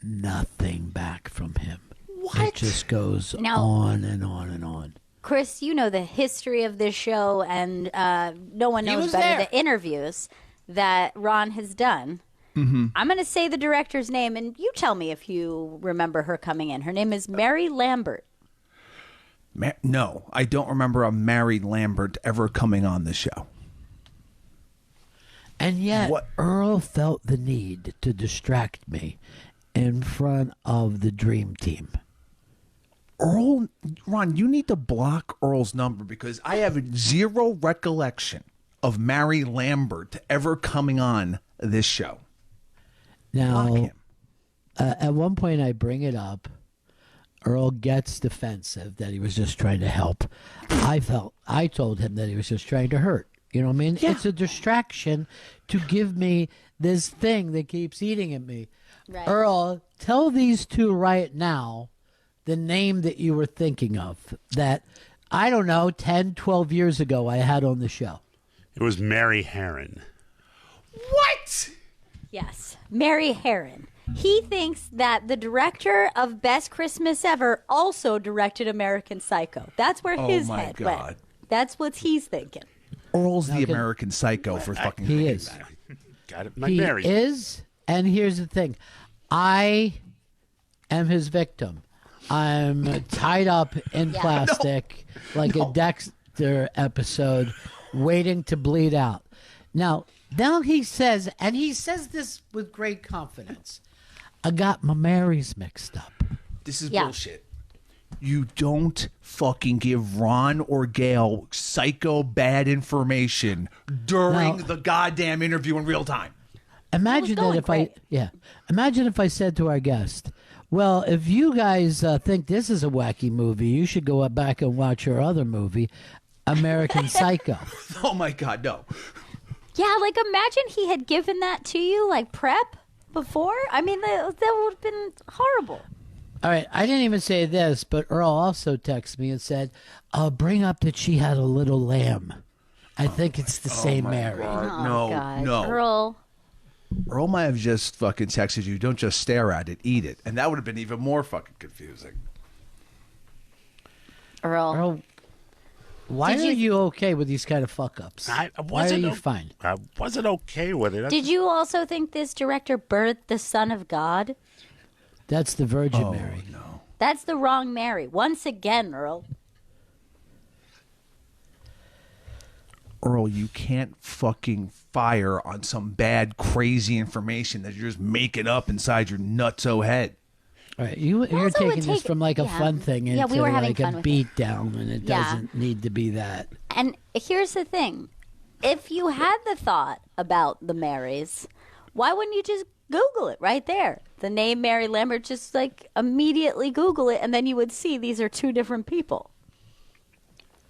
nothing back from him. What? It just goes on and on and on. Chris, you know the history of this show, and no one knows better the interviews that Ron has done. Mm-hmm. I'm going to say the director's name, and you tell me if you remember her coming in. Her name is Mary Lambert. No, I don't remember a Mary Lambert ever coming on the show. And yet, Earl felt the need to distract me in front of the Dream Team. Ron, you need to block Earl's number, because I have zero recollection of Mary Lambert ever coming on this show. Now, at one point I bring it up. Earl gets defensive that he was just trying to help. I told him that he was just trying to hurt. You know what I mean? Yeah. It's a distraction to give me this thing that keeps eating at me. Right. Earl, tell these 2 right now the name that you were thinking of that I don't know, 10, 12 years ago I had on the show. It was Mary Herron. What? Yes, Mary Herron. He thinks that the director of Best Christmas Ever also directed American Psycho. That's where his head went. That's what he's thinking. Earl's the American Psycho for fucking. He is. Got it. He is, and here's the thing. I am his victim. I'm tied up in plastic like a Dexter episode waiting to bleed out. Now he says, and he says this with great confidence, I got my Marys mixed up. This is bullshit. You don't fucking give Ron or Gail psycho bad information during the goddamn interview in real time. Imagine that if imagine if I said to our guest, well, if you guys think this is a wacky movie, you should go back and watch our other movie, American Psycho. Oh my God, no. Yeah, like imagine he had given that to you, like prep before. I mean, that would have been horrible. All right, I didn't even say this, but Earl also texted me and said, bring up that she had a little lamb. I think it's the same Mary. God. No. Earl might have just fucking texted you, don't just stare at it, eat it. And that would have been even more fucking confusing. Earl, why are you okay with these kind of fuck-ups? Why are you fine? I wasn't okay with it. Did you also think this director birthed the Son of God? That's the Virgin Mary. No. That's the wrong Mary. Once again, Earl. Earl, you can't fucking fire on some bad, crazy information that you're just making up inside your nutso head. All right, you're taking this from like a fun thing into we were having like fun a with beat down, and it doesn't need to be that. And here's the thing. If you had the thought about the Marys, why wouldn't you just Google it right there? The name Mary Lambert, just like immediately Google it, and then you would see these are two different people.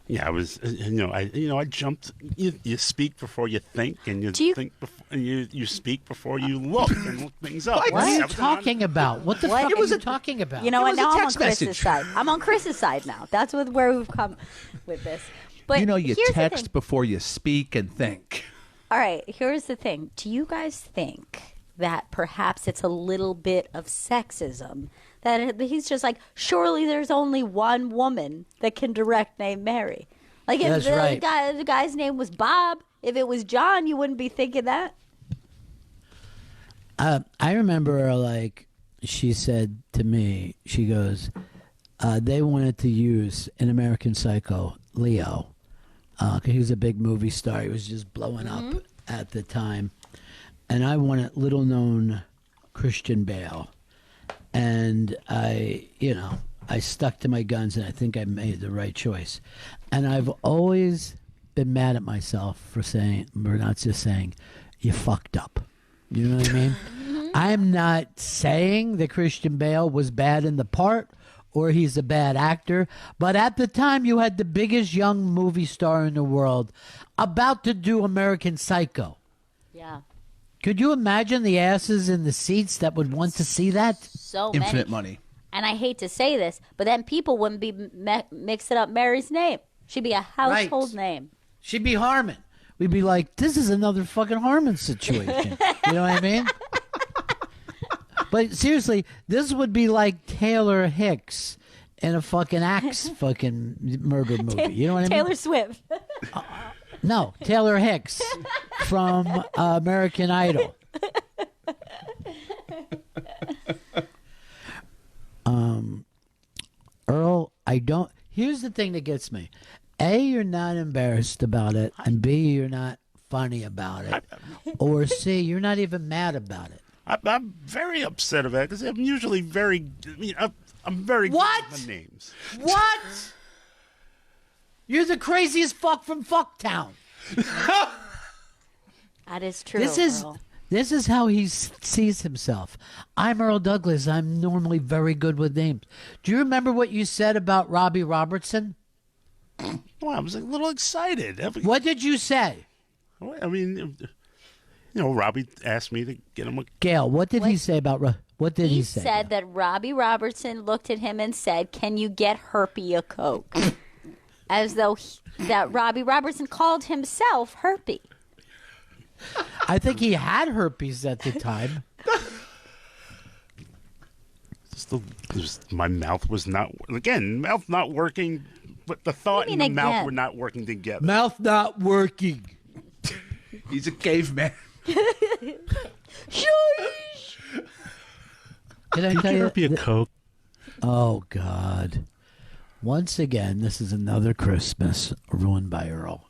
Yeah, I was. I jumped. You speak before you think, and think before, and you speak before you look and look things up. What are you talking about? What the fuck are you talking about? You know what? Now I'm on Chris's side. I'm on Chris's side now. That's where we've come with this. But you text before you speak and think. All right, here's the thing. Do you guys think that perhaps it's a little bit of sexism? That he's just like, surely there's only one woman that can direct named Mary. Like if the guy's name was Bob, if it was John, you wouldn't be thinking that. I remember, like, she said to me, she goes, they wanted to use in American Psycho Leo, because he was a big movie star. He was just blowing up at the time. And I wanted little known Christian Bale. And I stuck to my guns, and I think I made the right choice. And I've always been mad at myself for not just saying, you fucked up. You know what I mean? I'm not saying that Christian Bale was bad in the part or he's a bad actor, but at the time you had the biggest young movie star in the world about to do American Psycho. Yeah. Could you imagine the asses in the seats that would want to see that? So Infinite many. money. And I hate to say this, but then people wouldn't be mixing up Mary's name. She'd be a household name. She'd be Harmon. We'd be like, this is another fucking Harmon situation. You know what I mean? But seriously, this would be like Taylor Hicks in a fucking Axe fucking murder movie. You know what I mean? Taylor Swift. No, Taylor Hicks from American Idol. Earl, here's the thing that gets me. A, you're not embarrassed about it, and B, you're not funny about it. Or C, you're not even mad about it. I'm very upset about it because I'm usually I'm very good with the names. What? You're the craziest fuck from Fucktown. That is true. This is how he sees himself. I'm Earl Douglas. I'm normally very good with names. Do you remember what you said about Robbie Robertson? Well, I was a little excited. What did you say? I mean, Robbie asked me to get him a... Gail, what did he say about... What did he say? He said that Robbie Robertson looked at him and said, "Can you get Herpy a Coke?" as though that Robbie Robertson called himself Herpy. I think he had herpes at the time. My mouth was not, again, mouth not working, but the thought and the mouth were not working together. Mouth not working. He's a caveman. Can I tell you? Be a Coke. Oh, God. Once again, this is another Christmas ruined by Earl.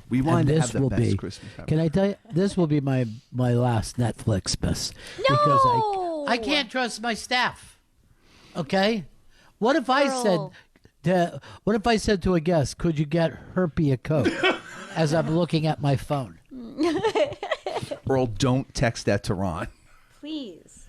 We And wanted to this have the will best be, Christmas ever. can I tell you, this will be my last Netflix miss. No! Because I can't trust my staff. Okay? What if I said to a guest, could you get Herpy a Coke as I'm looking at my phone? Earl, don't text that to Ron. Please.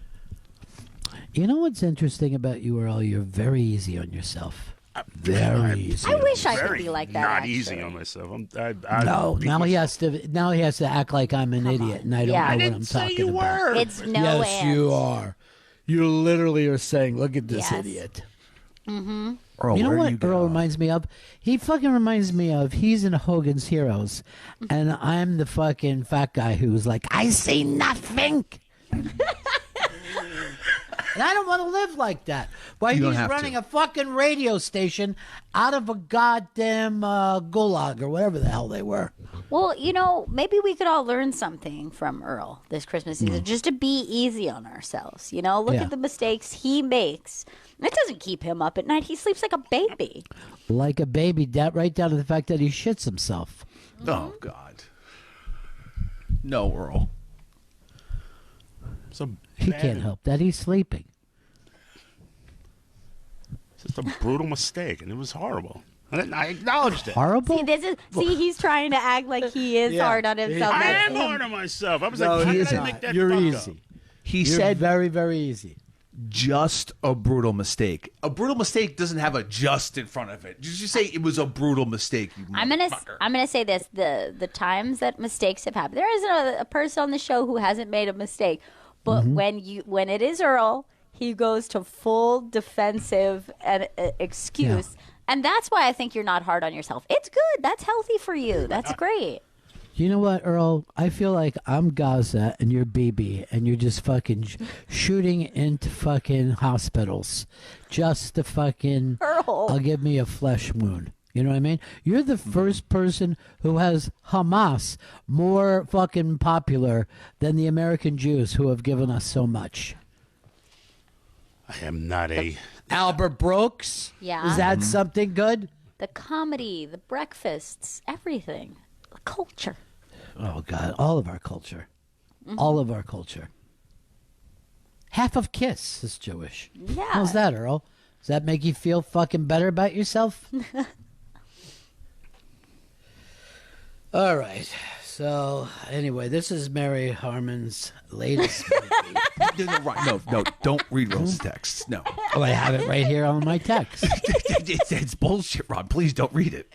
You know what's interesting about you, Earl? You're very easy on yourself. Very easy. I wish I could be like that. Not actually. easy on myself. No, now he has to act like I'm an idiot, and I don't know what I'm talking about. It's no Yes, and. you are. You literally are saying, "Look at this Yes. idiot." Earl, You know where do what you go? Earl reminds me of? He fucking reminds me of, he's in Hogan's Heroes, and I'm the fucking fat guy who's like, I see nothing. And I don't want to live like that. Why You don't he's have running to. a fucking radio station out of a goddamn gulag or whatever the hell they were. Well, maybe we could all learn something from Earl this Christmas season, just to be easy on ourselves. Look Yeah. at the mistakes he makes. It doesn't keep him up at night. He sleeps like a baby. Like a baby, right down to the fact that he shits himself. Oh, God. No, Earl. He can't help that. He's sleeping. It's just a brutal mistake, and it was horrible. And I acknowledged it. Horrible? He's trying to act like he is hard on himself. I That's am him. hard on myself. I was No, like, how he did I isn't. make that You're fuck easy. up? He You're said very, very easy. just a brutal mistake. A brutal mistake doesn't have a just in front of it. Did you say it was a brutal mistake, you I'm gonna motherfucker? say this: the times that mistakes have happened, there isn't a person on the show who hasn't made a mistake. But when it is Earl, he goes to full defensive and excuse, and that's why I think you're not hard on yourself. It's good. That's healthy for you. That's great. You know what, Earl? I feel like I'm Gaza and you're BB, and you're just fucking shooting into fucking hospitals just to fucking Earl. give me a flesh wound. You know what I mean? You're the first person who has Hamas more fucking popular than the American Jews who have given us so much. I am not a... Albert Brooks? Yeah. Is that something good? The comedy, the breakfasts, everything, the culture. Oh, God. All of our culture. All of our culture. Half of Kiss is Jewish. Yeah. How's that, Earl? Does that make you feel fucking better about yourself? All right. So, anyway, this is Mary Harmon's latest movie. No, don't read Earl's texts. No. Oh, I have it right here on my text. It's bullshit, Ron. Please don't read it.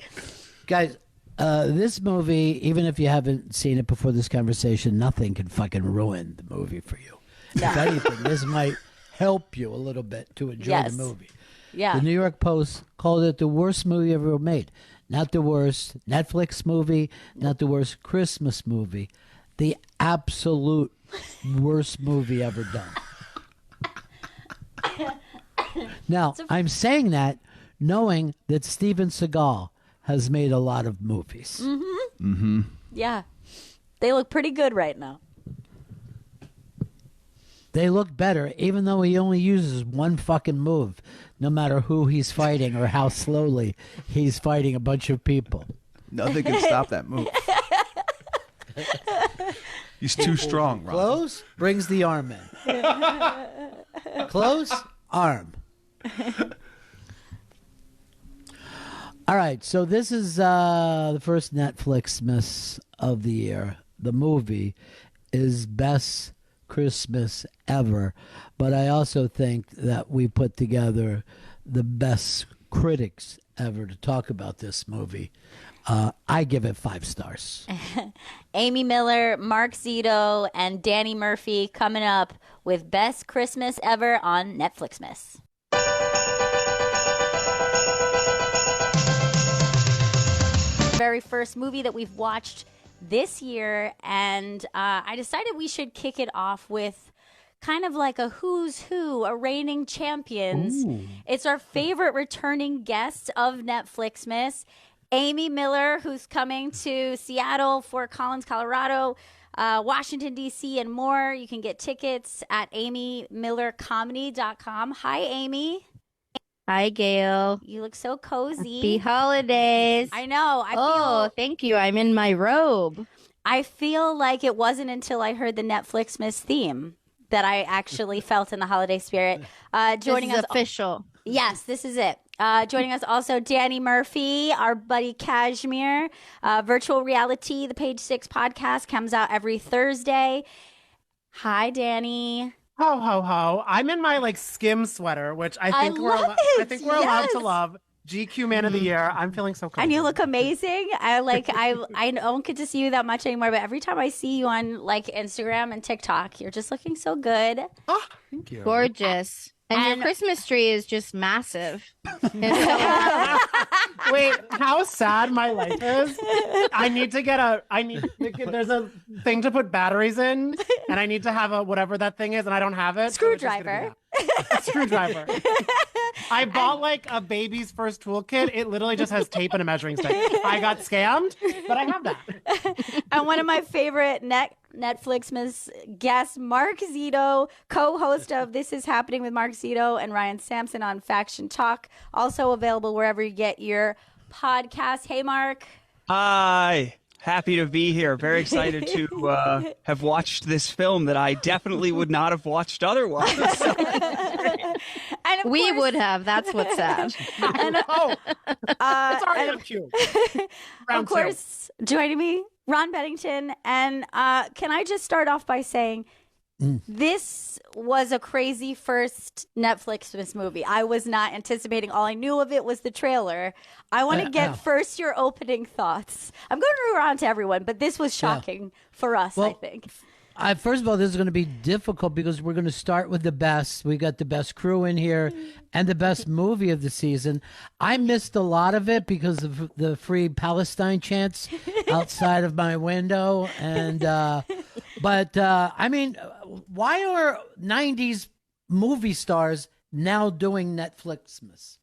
Guys, this movie, even if you haven't seen it before this conversation, nothing can fucking ruin the movie for you. If anything, this might help you a little bit to enjoy Yes. the movie. Yeah. The New York Post called it the worst movie ever made. Not the worst Netflix movie, not the worst Christmas movie. The absolute worst movie ever done. Now, I'm saying that knowing that Steven Seagal has made a lot of movies. Yeah. They look pretty good right now. They look better, even though he only uses one fucking move, no matter who he's fighting or how slowly he's fighting a bunch of people. Nothing can stop that move. He's too strong, Ron. Close, brings the arm in. Close, arm. All right, so this is the first Netflix miss of the year. The movie is Best Christmas Ever, but I also think that we put together the best critics ever to talk about this movie. I give it 5 stars. Amy Miller, Mark Zito, and Danny Murphy coming up with Best Christmas Ever on Netflix Miss. first movie that we've watched this year, and I decided we should kick it off with kind of like a who's who, a reigning champions. Ooh. It's our favorite returning guest of Netflixmas, Amy Miller, who's coming to Seattle, Fort Collins, Colorado, Washington, D.C., and more. You can get tickets at amymillercomedy.com. Hi, Amy. Hi, Gail. You look so cozy. Happy holidays. I know. Thank you. I'm in my robe. I feel like it wasn't until I heard the Netflixmas theme that I actually felt in the holiday spirit. Joining this is us official. Yes, this is it. Joining us also, Danny Murphy, our buddy Kashmir. Virtual Reality, the Page 6 podcast, comes out every Thursday. Hi, Danny. Ho, ho, ho. I'm in my skim sweater, which I think we're allowed to love. GQ Man of the Year. I'm feeling so cozy. And you look amazing. I don't get to see you that much anymore, but every time I see you on Instagram and TikTok, you're just looking so good. Oh, thank you. Gorgeous. And your Christmas tree is just massive. Wait, how sad my life is. There's a thing to put batteries in, and I need to have whatever that thing is, and I don't have it. Screwdriver. Screwdriver. I bought a baby's first toolkit. It literally just has tape and a measuring stick. I got scammed, but I have that. And one of my favorite Netflixmas guests, Mark Zito, co-host of This Is Happening with Mark Zito and Ryan Sampson on Faction Talk. Also available wherever you get your podcast. Hey, Mark. Hi. Happy to be here. Very excited to have watched this film that I definitely would not have watched otherwise. And we would have. That's what's sad. And, it's already on cue. Of course, joining me, Ron Bennington. And can I just start off by saying this was a crazy first Netflix movie. I was not anticipating. All I knew of it was the trailer. I want to get first your opening thoughts. I'm going to around to everyone, but this was shocking for us, I think. First of all, this is going to be difficult because we're going to start with the best. We got the best crew in here and the best movie of the season. I missed a lot of it because of the free Palestine chants outside of my window. And but I mean, why are 90s movie stars now doing Netflixmas?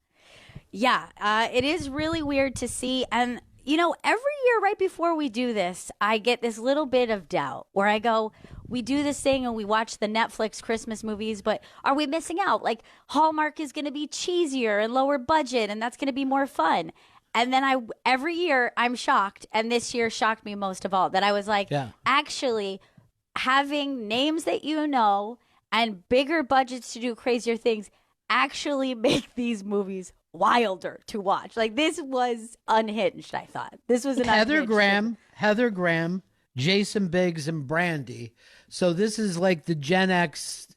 Yeah, it is really weird to see. And you know, every year right before we do this, I get this little bit of doubt where I go, we do this thing and we watch the Netflix Christmas movies, but are we missing out? Hallmark is going to be cheesier and lower budget, and that's going to be more fun. And then every year I'm shocked, and this year shocked me most of all, that I was actually having names that you know and bigger budgets to do crazier things actually make these movies wilder to watch. This was unhinged, I thought. This was an Heather Graham, Jason Biggs, and Brandy. So this is like the Gen X,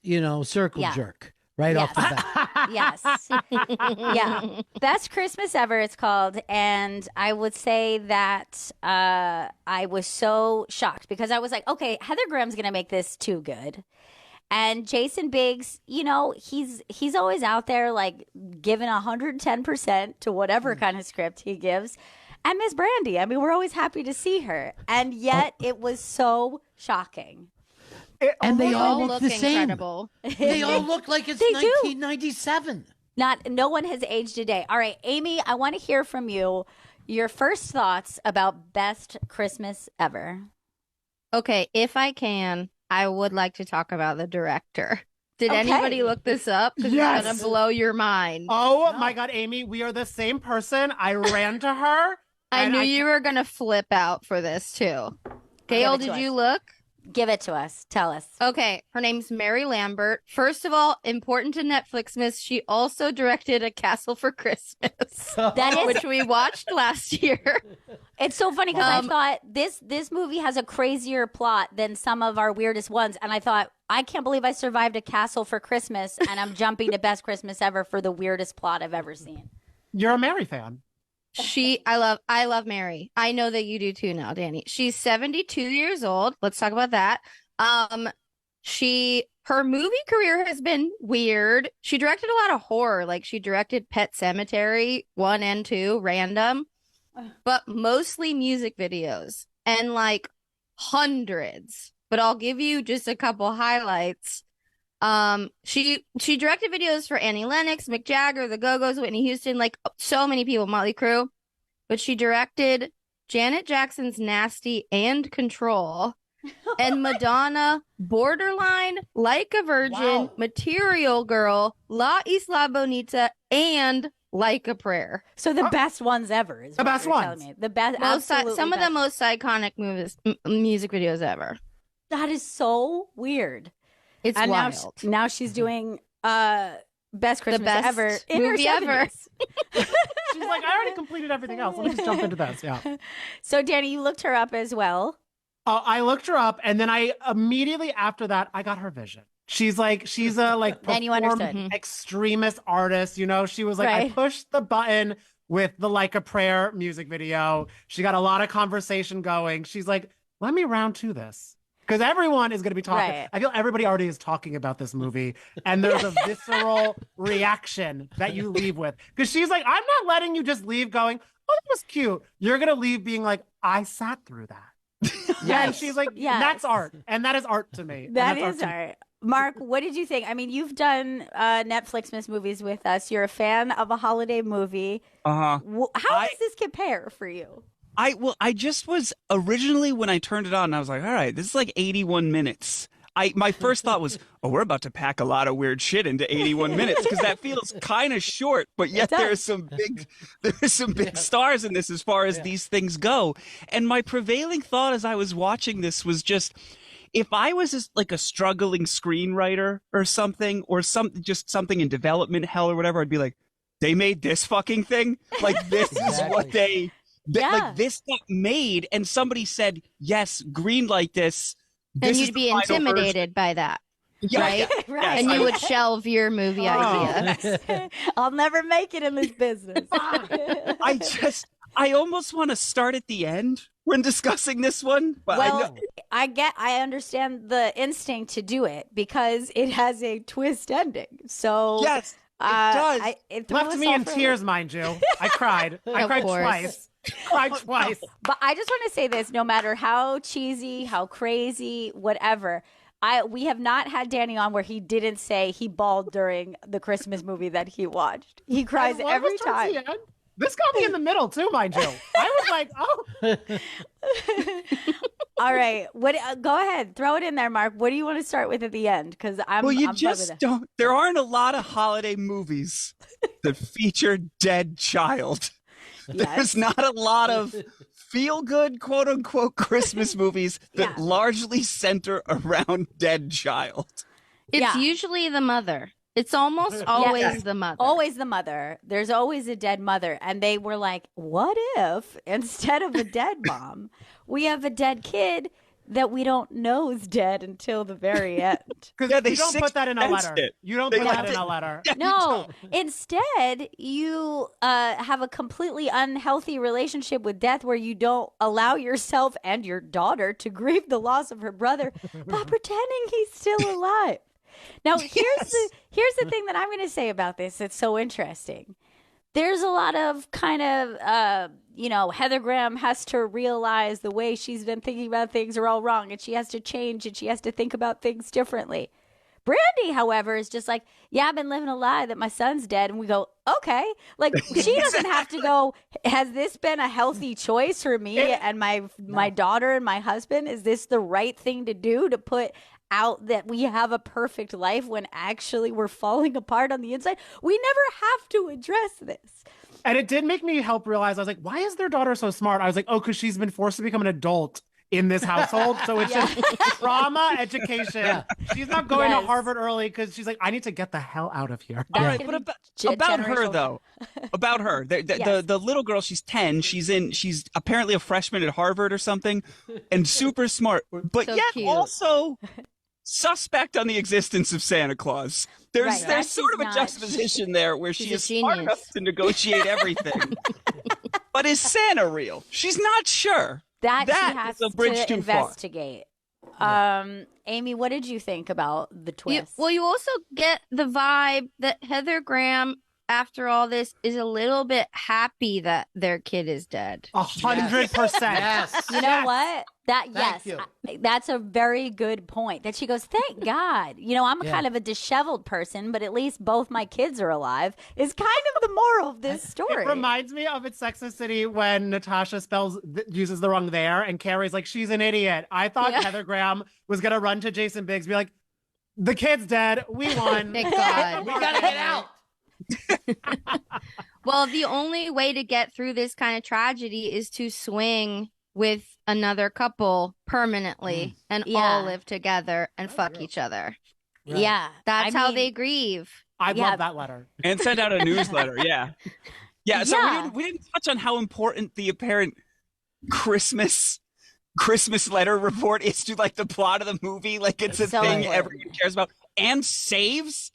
circle jerk right off the bat. Yes. Yeah. Best Christmas Ever, it's called. And I would say that I was so shocked because I was like, okay, Heather Graham's going to make this too good. And Jason Biggs, he's always out there giving 110% to whatever kind of script he gives. And Miss Brandy, I mean, we're always happy to see her. And yet it was so shocking. And they all look the same. Incredible. They all look like it's 1997. No one has aged a day. All right, Amy, I want to hear from you your first thoughts about Best Christmas Ever. Okay, if I can, I would like to talk about the director. Did anybody look this up? Because it's going to blow your mind. Oh, my God, Amy, we are the same person. I ran to her. I knew you were going to flip out for this, too. Gail, did you look? Give it to us. Tell us. Okay. Her name's Mary Lambert. First of all, important to Netflixmas, she also directed A Castle for Christmas, which we watched last year. It's so funny because I thought this movie has a crazier plot than some of our weirdest ones. And I thought, I can't believe I survived A Castle for Christmas, and I'm jumping to Best Christmas Ever for the weirdest plot I've ever seen. You're a Mary fan. I love Mary. I know that you do too now, Danny. She's 72 years old. Let's talk about that. Her movie career has been weird. She directed a lot of horror. She directed Pet Sematary 1 and 2, random. but mostly music videos and like hundreds. But I'll give you just a couple highlights. She directed videos for Annie Lennox, Mick Jagger, The Go-Go's, Whitney Houston, like so many people, Motley Crue. But she directed Janet Jackson's Nasty and Control, and Madonna, Borderline, Like a Virgin, Material Girl, La Isla Bonita, and Like a Prayer. So the best ones ever. Is The what best you're ones. telling me. The best. Some of the most iconic music videos ever. That is so weird. It's and wild. Now she's doing best Christmas best ever in movie her ever. 70s. She's like, I already completed everything else. Let me just jump into this. Yeah. So Danny, you looked her up as well. I looked her up, and then I immediately after that I got her vision. She's a like Then you performed understood. extremist artist. You know, she was like, I Right. pushed the button with the Like a Prayer music video. She got a lot of conversation going. She's like, let me round to this. Because everyone is going to be talking. Right. I feel everybody already is talking about this movie, and there's a visceral reaction that you leave with. Because she's like, I'm not letting you just leave going, oh, that was cute. You're going to leave being like, I sat through that. Yeah, and she's like, Yes. that's art. And that is art to me. That And that's is to me. art. Mark, what did you think? I mean, you've done Netflix Miss movies with us. You're a fan of a holiday movie. Uh-huh. How does this compare for you? I just was originally when I turned it on, I was like, all right, this is like 81 minutes. My first thought was, oh, we're about to pack a lot of weird shit into 81 minutes because that feels kind of short, but yet there's some big stars in this as far as these things go. And my prevailing thought as I was watching this was just, if I was just like a struggling screenwriter or something, or just something in development hell or whatever, I'd be like, they made this fucking thing? Like this is what they... Like this got made, and somebody said, "Yes, green light this." Then you'd be intimidated by that, right? Right. And you would shelve your movie idea. I'll never make it in this business. I almost want to start at the end when discussing this one. But Well, I understand the instinct to do it because it has a twist ending. So yes, it does. It threw Left us me all in for a tears, mind you. I cried. I cried course. twice. Cried twice. But I just want to say this: no matter how cheesy, how crazy, whatever, we have not had Danny on where he didn't say he bawled during the Christmas movie that he watched. He cries I love every us towards time. the end. This got me in the middle too, mind you. I was like, oh. All right, go ahead, throw it in there, Mark. What do you want to start with at the end? Because I'm well, you I'm just bugging don't. There aren't a lot of holiday movies that feature dead child. There's not a lot of feel-good, quote-unquote, Christmas movies that largely center around dead child. It's usually the mother. It's almost always the mother. Always the mother. There's always a dead mother. And they were like, what if instead of a dead mom, we have a dead kid that we don't know is dead until the very end? Because you don't put that in a letter. You don't put that in a letter. No. Instead, you have a completely unhealthy relationship with death where you don't allow yourself and your daughter to grieve the loss of her brother by pretending he's still alive. Now, here's the thing that I'm going to say about this. It's so interesting. There's a lot of kind of, Heather Graham has to realize the way she's been thinking about things are all wrong, and she has to change, and she has to think about things differently. Brandy, however, is just like, yeah, I've been living a lie that my son's dead. And we go, okay. Like, she doesn't have to go, has this been a healthy choice for me and my daughter and my husband? Is this the right thing to do, to put out that we have a perfect life when actually we're falling apart on the inside? We never have to address this. And it did make me help realize, I was like, why is their daughter so smart? I was like, oh, because she's been forced to become an adult in this household. So it's just trauma education. Yeah. She's not going to Harvard early because she's like, I need to get the hell out of here. All right, but about her though, about her, the little girl, she's 10. She's apparently a freshman at Harvard or something, and super smart, but so yet cute. Also suspect on the existence of Santa Claus. There's sort of a juxtaposition there where she is smart enough to negotiate everything, but is Santa real? She's not sure. That she has is a bridge to too investigate. Amy, what did you think about the twist? You also get the vibe that Heather Graham after all this, is a little bit happy that their kid is dead. 100%. Yes. You know what? Thank you. That's a very good point. That she goes, thank God. You know, I'm kind of a disheveled person, but at least both my kids are alive. Is kind of the moral of this story. It reminds me of It's Sex and the City when Natasha uses the wrong there, and Carrie's like, she's an idiot. I thought Heather Graham was gonna run to Jason Biggs, be like, the kid's dead. We won. Thank God. We gotta get out. Well, the only way to get through this kind of tragedy is to swing with another couple permanently and all live together and fuck each other. Right. Yeah. That's how they grieve. I love that letter. And send out a newsletter. Yeah. So we didn't touch on how important the apparent Christmas letter report is to like the plot of the movie. Like it's a thing everyone cares about and saves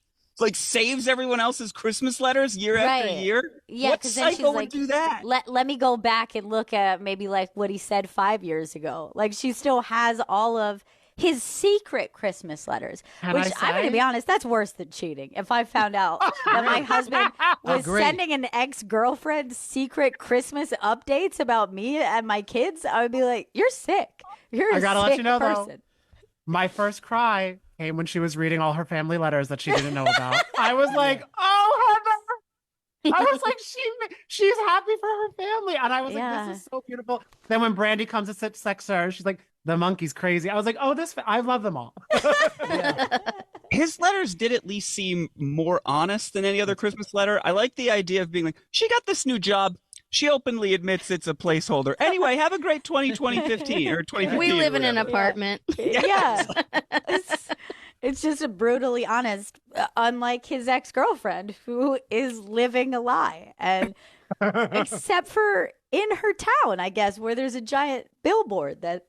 everyone else's Christmas letters year after year. Yeah, what because psycho would do that? Let me go back and look at maybe like what he said 5 years ago. Like she still has all of his secret Christmas letters, which I'm going to be honest, that's worse than cheating. If I found out that my husband was sending an ex-girlfriend secret Christmas updates about me and my kids, I would be like, you're sick. You're I gotta sick let you know person. though, my first cry came when she was reading all her family letters that she didn't know about. I was like, oh, Heather. I was like, she's happy for her family. And I was like, this is so beautiful. Then when Brandy comes to sex her, she's like, the monkey's crazy. I was like, oh, I love them all. His letters did at least seem more honest than any other Christmas letter. I like the idea of being like, she got this new job. She openly admits it's a placeholder. Anyway, have a great 2015 or 2015. We live in an apartment. Yeah. It's just a brutally honest, unlike his ex-girlfriend who is living a lie. And except for in her town, I guess, where there's a giant billboard that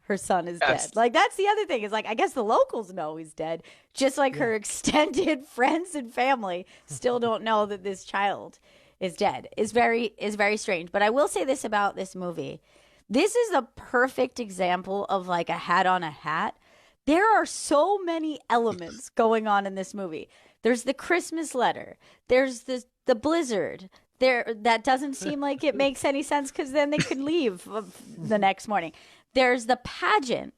her son is dead. Like, that's the other thing is like, I guess the locals know he's dead, just like her extended friends and family still don't know that this child is dead. Is very strange. But I will say this about this movie. This is a perfect example of like a hat on a hat. There are so many elements going on in this movie. There's the Christmas letter. There's the blizzard. That doesn't seem like it makes any sense because then they could leave the next morning. There's the pageant.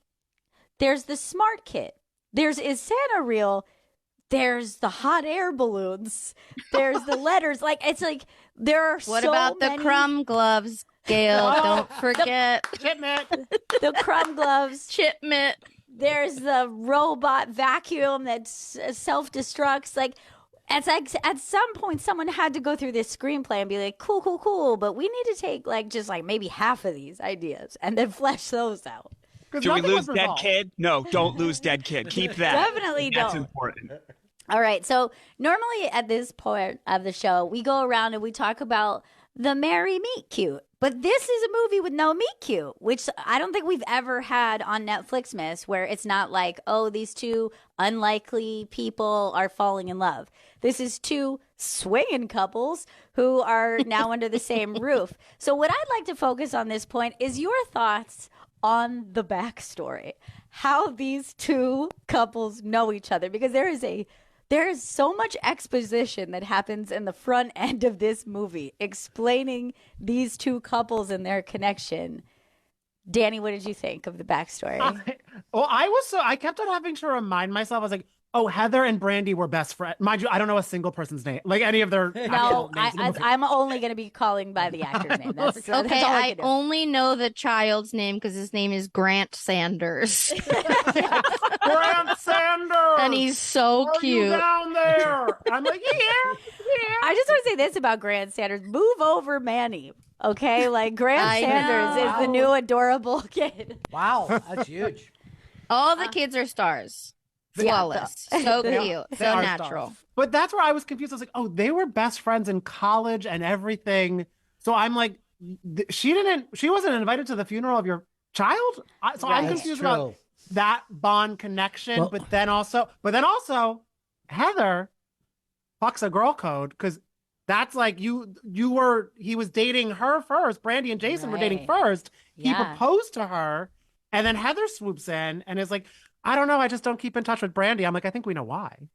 There's the smart kit. There's Is Santa Real? There's the hot air balloons. There's the letters. Like, it's like there are What so about many... the crumb gloves, Gail? Don't forget. The crumb gloves. Chipmint. There's the robot vacuum that self-destructs. Like, it's like at some point someone had to go through this screenplay and be like, cool, but we need to take like just like maybe half of these ideas and then flesh those out. Should we lose dead kid? No, don't lose dead kid. Keep that. Definitely don't. That's important. All right. So normally at this point of the show, we go around and we talk about the Merry Meet Cute. But this is a movie with no meet cute, which I don't think we've ever had on Netflix, Miss, where it's not like, oh, these two unlikely people are falling in love. This is two swinging couples who are now under the same roof. So what I'd like to focus on this point is your thoughts on the backstory, how these two couples know each other, because there is so much exposition that happens in the front end of this movie explaining these two couples and their connection. Danny, what did you think of the backstory? I kept on having to remind myself. I was like, oh, Heather and Brandy were best friends. Mind you, I don't know a single person's name, like any of their No, names. I'm only going to be calling by the actor's name. That's Okay, all I I can do. only know the child's name because his name is Grant Sanders. Grant Sanders! And he's so Are cute. you down there? I'm like, yeah. I just want to say this about Grant Sanders. Move over Manny. Okay, like Grant I Sanders know. is the new adorable kid. Wow, that's huge. All the kids are stars. Flawless. So They cute. they So are natural. stars. But that's where I was confused. I was like, oh, they were best friends in college and everything. So I'm like, she wasn't invited to the funeral of your child? I'm That's confused true. about that bond connection. Well- but then also, Heather fucks a girl code because that's like he was dating her first. Brandy and Jason were dating Right. first. He Yeah. proposed to her, and then Heather swoops in and is like, I don't know, I just don't keep in touch with Brandy. I'm like, I think we know why.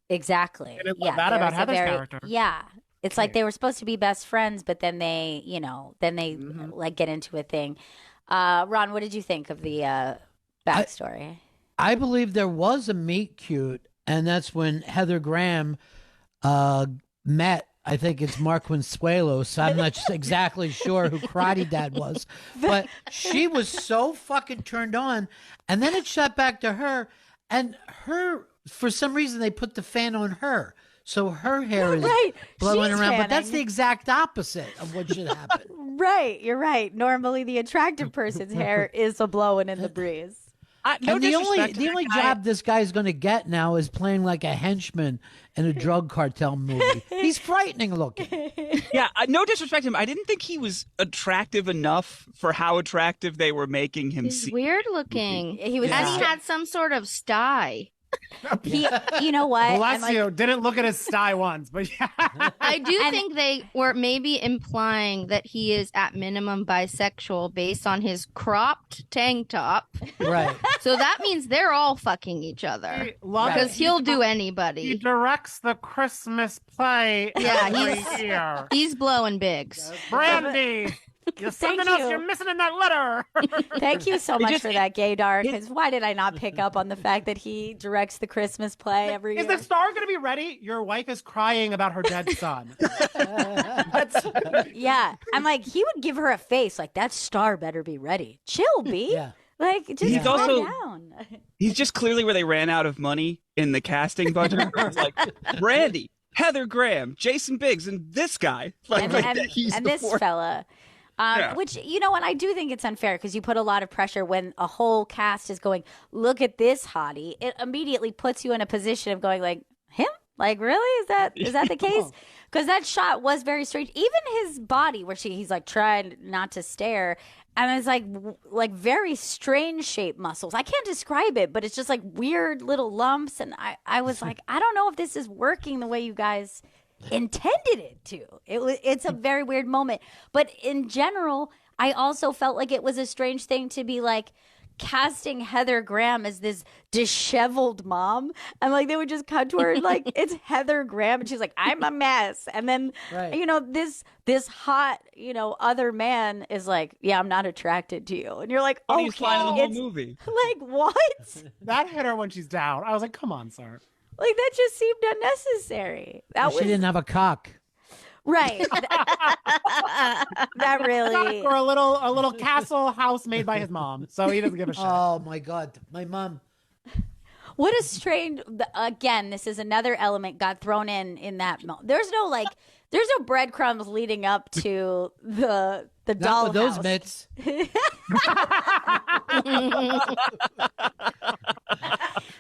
Exactly. I didn't yeah, love that about there's a Heather's character. Yeah. It's like they were supposed to be best friends, but then they, Mm-hmm. like get into a thing. Ron, what did you think of the backstory? I believe there was a meet cute, and that's when Heather Graham met. I think it's Mark Consuelos. I'm not exactly sure who Karate Dad was, but she was so fucking turned on. And then it shot back to her, and for some reason, they put the fan on her. So her hair is blowing She's around, but that's fanning. the exact opposite of what should happen. Right, you're right. Normally, the attractive person's hair is a blowing in the breeze. No And the disrespect to only that guy. job this guy's going to get now is playing like a henchman in a drug cartel movie. He's frightening looking. Yeah, no disrespect to him. I didn't think he was attractive enough for how attractive they were making him He's seem. weird looking. He was, And he had some sort of sty. you know what? Bless I'm like, you. Didn't look at his sty once, but yeah. I do think they were maybe implying that he is at minimum bisexual based on his cropped tank top. Right. So that means they're all fucking each other. Because he'll do anybody. He directs the Christmas play Yeah, every year. He's blowing bigs. Brandy, there's something Thank else you. you're missing in that letter. Thank you so much for that, Gaydar. Because why did I not pick up on the fact that he directs the Christmas play every year? Is the star going to be ready? Your wife is crying about her dead son. Yeah, I'm like, he would give her a face like, that star better be ready. Chill, B. Yeah. Like, just He's calm also- down. He's just clearly where they ran out of money in the casting budget. It's like Brandy, Heather Graham, Jason Biggs, and this guy. Like, he's and the this fourth. fella. Yeah. Which, and I do think it's unfair because you put a lot of pressure when a whole cast is going, look at this hottie. It immediately puts you in a position of going like, him? Like, really? Is that the case? Because that shot was very strange. Even his body where he's like trying not to stare. And it's like very strange shaped muscles. I can't describe it, but it's just like weird little lumps. And I was like, I don't know if this is working the way you guys intended it to. It's a very weird moment. But in general, I also felt like it was a strange thing to be like casting Heather Graham as this disheveled mom, and like they would just cut to her and like it's Heather Graham and she's like, I'm a mess, and then this hot other man is like, yeah, I'm not attracted to you, and you're like, oh, Funniest line of the whole movie. Like, what? That hit her when she's down. I was like, come on, sir. Like, that just seemed unnecessary. That She didn't have a cock. right. That really. Or a little castle house made by his mom, so he doesn't give a shit. Oh my God, my mom. What a strange. Again, this is another element got thrown in that. There's no breadcrumbs leading up to the Not doll with those house. mitts.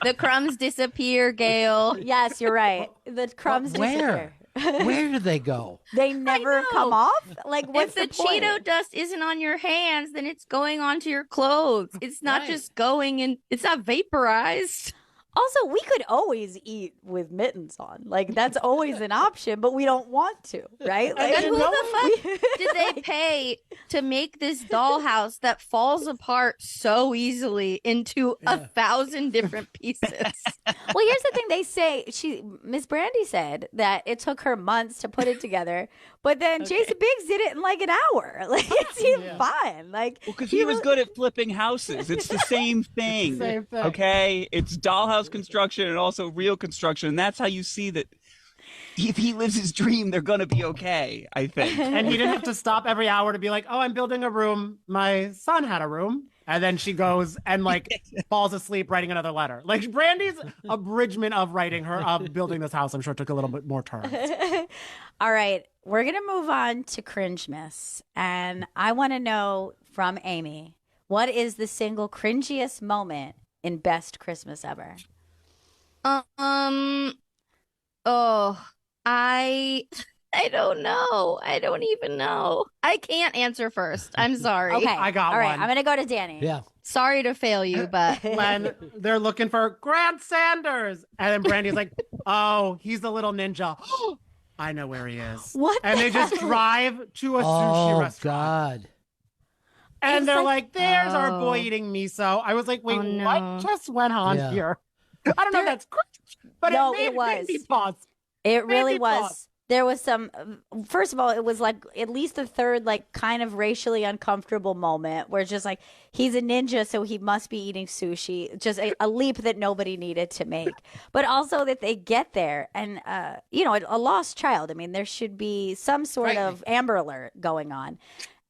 The crumbs disappear, Gail. Yes, you're right. The crumbs Where? disappear. Where do they go? They never know. come off. Like, what's If the point? Cheeto dust isn't on your hands, then it's going onto your clothes. It's not Right. just going in. It's not vaporized. Also, we could always eat with mittens on. Like, that's always an option, but we don't want to, right? Like, And who the fuck did they pay to make this dollhouse that falls apart so easily into 1,000 different pieces? Well, here's the thing. They say Miss Brandy said that it took her months to put it together, but then Jason Biggs did it in like an hour. Like, it seemed fine. Like, Because he was good at flipping houses. It's the same thing. Same thing. Okay? It's dollhouse construction and also real construction. And that's how you see that if he lives his dream, they're going to be okay, I think. And he didn't have to stop every hour to be like, oh, I'm building a room. My son had a room. And then she goes and like falls asleep writing another letter. Like Brandy's abridgment of building this house, I'm sure took a little bit more turns. all right, we're going to move on to Cringemas. And I want to know from Amy, what is the single cringiest moment in Best Christmas Ever? I don't know. I don't even know. I can't answer first. I'm sorry. Okay. I got all right, one. I'm going to go to Danny. Yeah. Sorry to fail you, but When they're looking for Grant Sanders. And then Brandy's like, oh, he's the little ninja. I know where he is. What And the they just hell? drive to a sushi Oh restaurant. God. And It's they're like- like, there's our boy Oh. eating miso. I was like, wait, Oh, no. what just went on Yeah. here? I don't know if that's cringe But No, it it was. made me pause. It really me was. pause. There was some. First of all, it was like at least the third, like kind of racially uncomfortable moment where it's just like he's a ninja, so he must be eating sushi. Just a leap that nobody needed to make. But also that they get there and a lost child. I mean, there should be some sort of Amber Alert going on.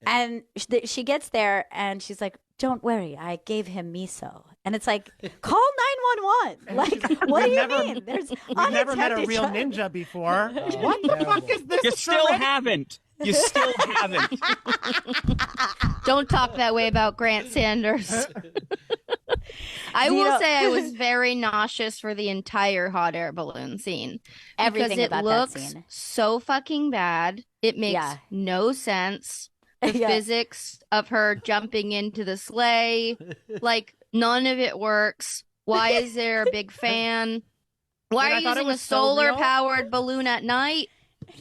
And she gets there and she's like, "Don't worry, I gave him miso." And it's like, call 911. Like, what do you mean? There's We've never met a real ninja before. What the fuck is this? You still haven't. You still haven't. Don't talk that way about Grant Sanders. I will say I was very nauseous for the entire hot air balloon scene. Everything because about it looks that scene. so fucking bad. It makes no sense. The physics of her jumping into the sleigh, like none of it works. Why is there a big fan? Why are you using a solar-powered balloon at night?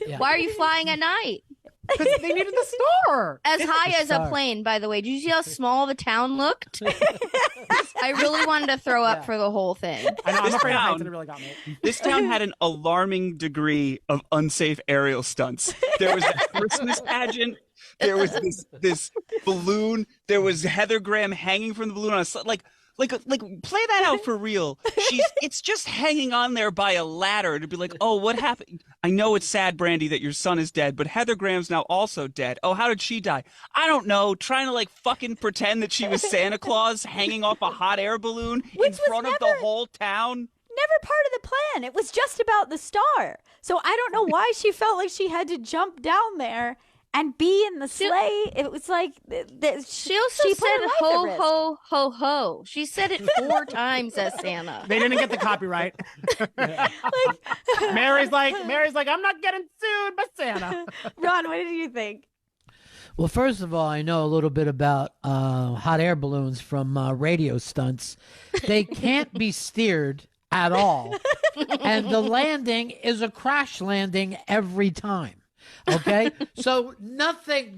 Yeah. Why are you flying at night? Because they needed the star. As high as a plane, by the way. Did you see how small the town looked? I really wanted to throw up for the whole thing. I know, I'm afraid of heights, and it really got me. This town had an alarming degree of unsafe aerial stunts. There was that Christmas pageant. There was this balloon. There was Heather Graham hanging from the balloon on a like play that out for real. It's just hanging on there by a ladder to be like, oh, what happened? I know it's sad, Brandy, that your son is dead, but Heather Graham's now also dead. Oh, how did she die? I don't know. Trying to like fucking pretend that she was Santa Claus hanging off a hot air balloon in front of the whole town. Never part of the plan. It was just about the star. So I don't know why she felt like she had to jump down there and be in the sleigh. It was like she said ho ho ho ho. She said it 4 times as Santa. They didn't get the copyright. Mary's like, I'm not getting sued by Santa. Ron, what did you think? Well, first of all, I know a little bit about hot air balloons from radio stunts. They can't be steered at all, and the landing is a crash landing every time. Okay, so nothing.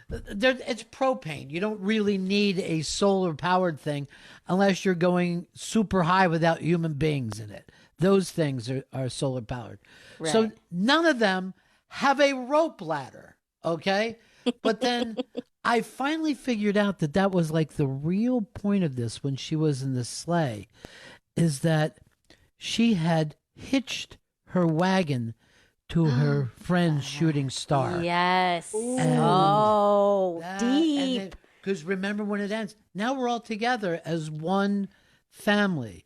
It's propane. You don't really need a solar powered thing unless you're going super high without human beings in it. Those things are solar powered. Right. So none of them have a rope ladder. Okay, but then I finally figured out that was like the real point of this when she was in the sleigh, is that she had hitched her wagon to her friend's shooting star. Yes. Deep. Because remember when it ends, now we're all together as one family,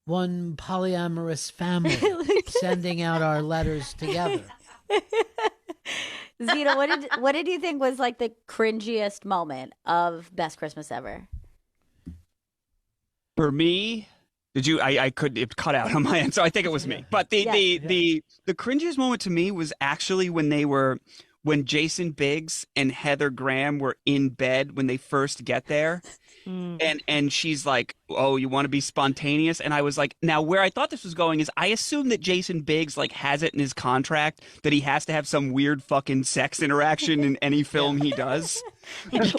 one polyamorous family, sending out our letters together. Zita, what did you think was like the cringiest moment of Best Christmas Ever? For me, it cut out on my end, so I think it was me. But the cringiest moment to me was actually when Jason Biggs and Heather Graham were in bed when they first get there. And she's like, "Oh, you want to be spontaneous?" And I was like, now where I thought this was going is I assume that Jason Biggs like has it in his contract that he has to have some weird fucking sex interaction in any film he does.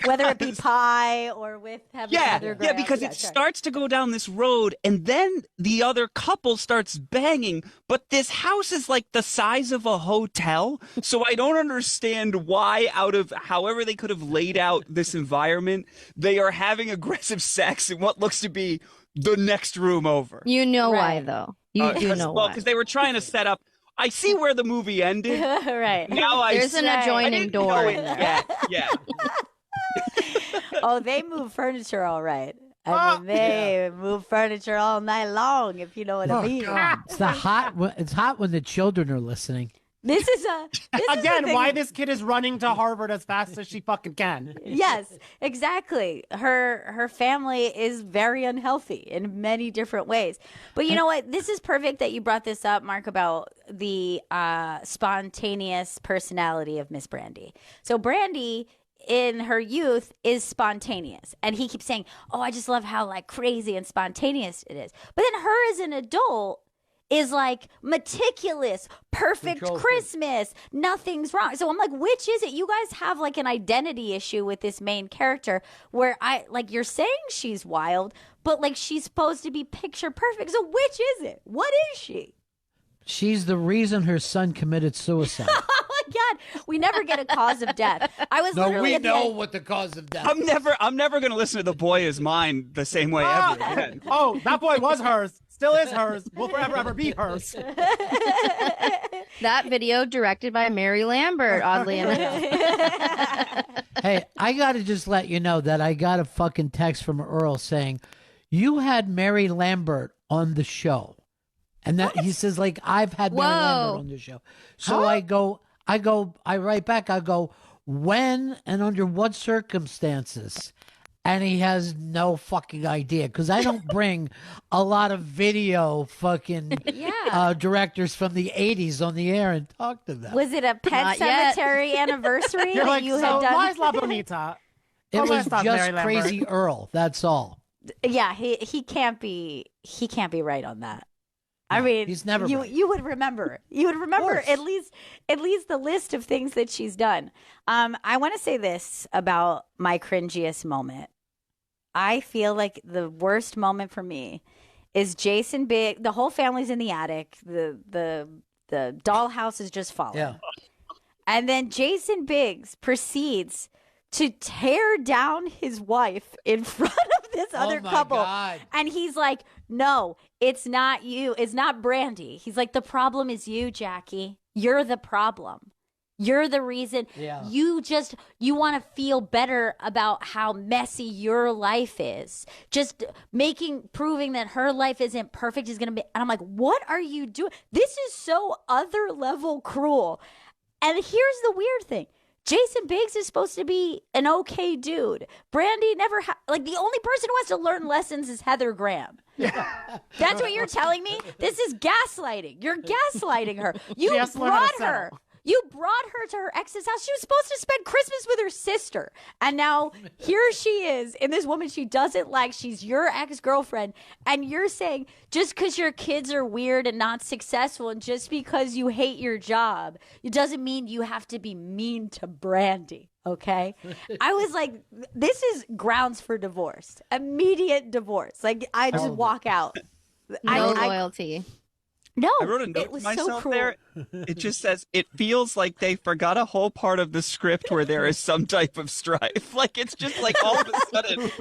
Whether it be pie or with Heather Graham. Yeah, because it starts to go down this road and then the other couple starts banging, but this house is like the size of a hotel. So I don't understand why, out of however they could have laid out this environment, they are having aggressive sex in what looks to be the next room over. You know why, though. You do know why. Well, because they were trying to set up. I see where the movie ended. Right. Now There's an adjoining door in there. Yeah. Oh, they move furniture all right. I mean, they move furniture all night long, if you know what I mean. It's hot when the children are listening. This is again why this kid is running to Harvard as fast as she fucking can. Yes, exactly. Her family is very unhealthy in many different ways. But you know what? This is perfect that you brought this up, Mark, about the spontaneous personality of Miss Brandy. So Brandy, in her youth, is spontaneous, and he keeps saying, "Oh, I just love how like crazy and spontaneous it is." But then her as an adult is like meticulous, perfect Christmas, nothing's wrong. So I'm like, which is it? You guys have like an identity issue with this main character where you're saying she's wild, but like she's supposed to be picture perfect. So which is it? What is she? She's the reason her son committed suicide. Oh my God, we never get a cause of death. I was literally we know what the cause of death. I'm never going to listen to The Boy Is Mine the same way ever again. Oh, that boy was hers. Still is hers. Will forever ever be hers. That video directed by Mary Lambert, oddly enough. Hey, I got to just let you know that I got a fucking text from Earl saying, you had Mary Lambert on the show. And that he says, like, I've had Mary Lambert on the show. So I write back, I go, when and under what circumstances? And he has no fucking idea because I don't bring a lot of video fucking directors from the 80s on the air and talk to them. Was it a Pet Cemetery anniversary You're that like, you so had done? why is La Bonita? It Oh, was stop, just Mary Crazy Lambert. Earl. That's all. Yeah, he can't be right on that. I mean, he's never right. You would remember. You would remember at least the list of things that she's done. I want to say this about my cringiest moment. I feel like the worst moment for me is Jason Biggs. The whole family's in the attic. The dollhouse is just falling. Yeah. And then Jason Biggs proceeds to tear down his wife in front of this other couple. God. And he's like, no, it's not you. It's not Brandy. He's like, the problem is you, Jackie. You're the problem. You're the reason. Yeah. You want to feel better about how messy your life is. Just proving that her life isn't perfect is going to be. And I'm like, what are you doing? This is so other level cruel. And here's the weird thing. Jason Biggs is supposed to be an okay dude. Brandy never the only person who has to learn lessons is Heather Graham. That's what you're telling me? This is gaslighting. You're gaslighting her. You brought her. You brought her to her ex's house. She was supposed to spend Christmas with her sister. And now here she is in this woman she doesn't like. She's your ex-girlfriend. And you're saying just because your kids are weird and not successful and just because you hate your job, it doesn't mean you have to be mean to Brandy. Okay? I was like, this is grounds for divorce. Immediate divorce. Like, I just walk out. No loyalty. No, I wrote a note it was to myself so cruel. there. It just says, it feels like they forgot a whole part of the script where there is some type of strife. Like, it's just like all of a sudden,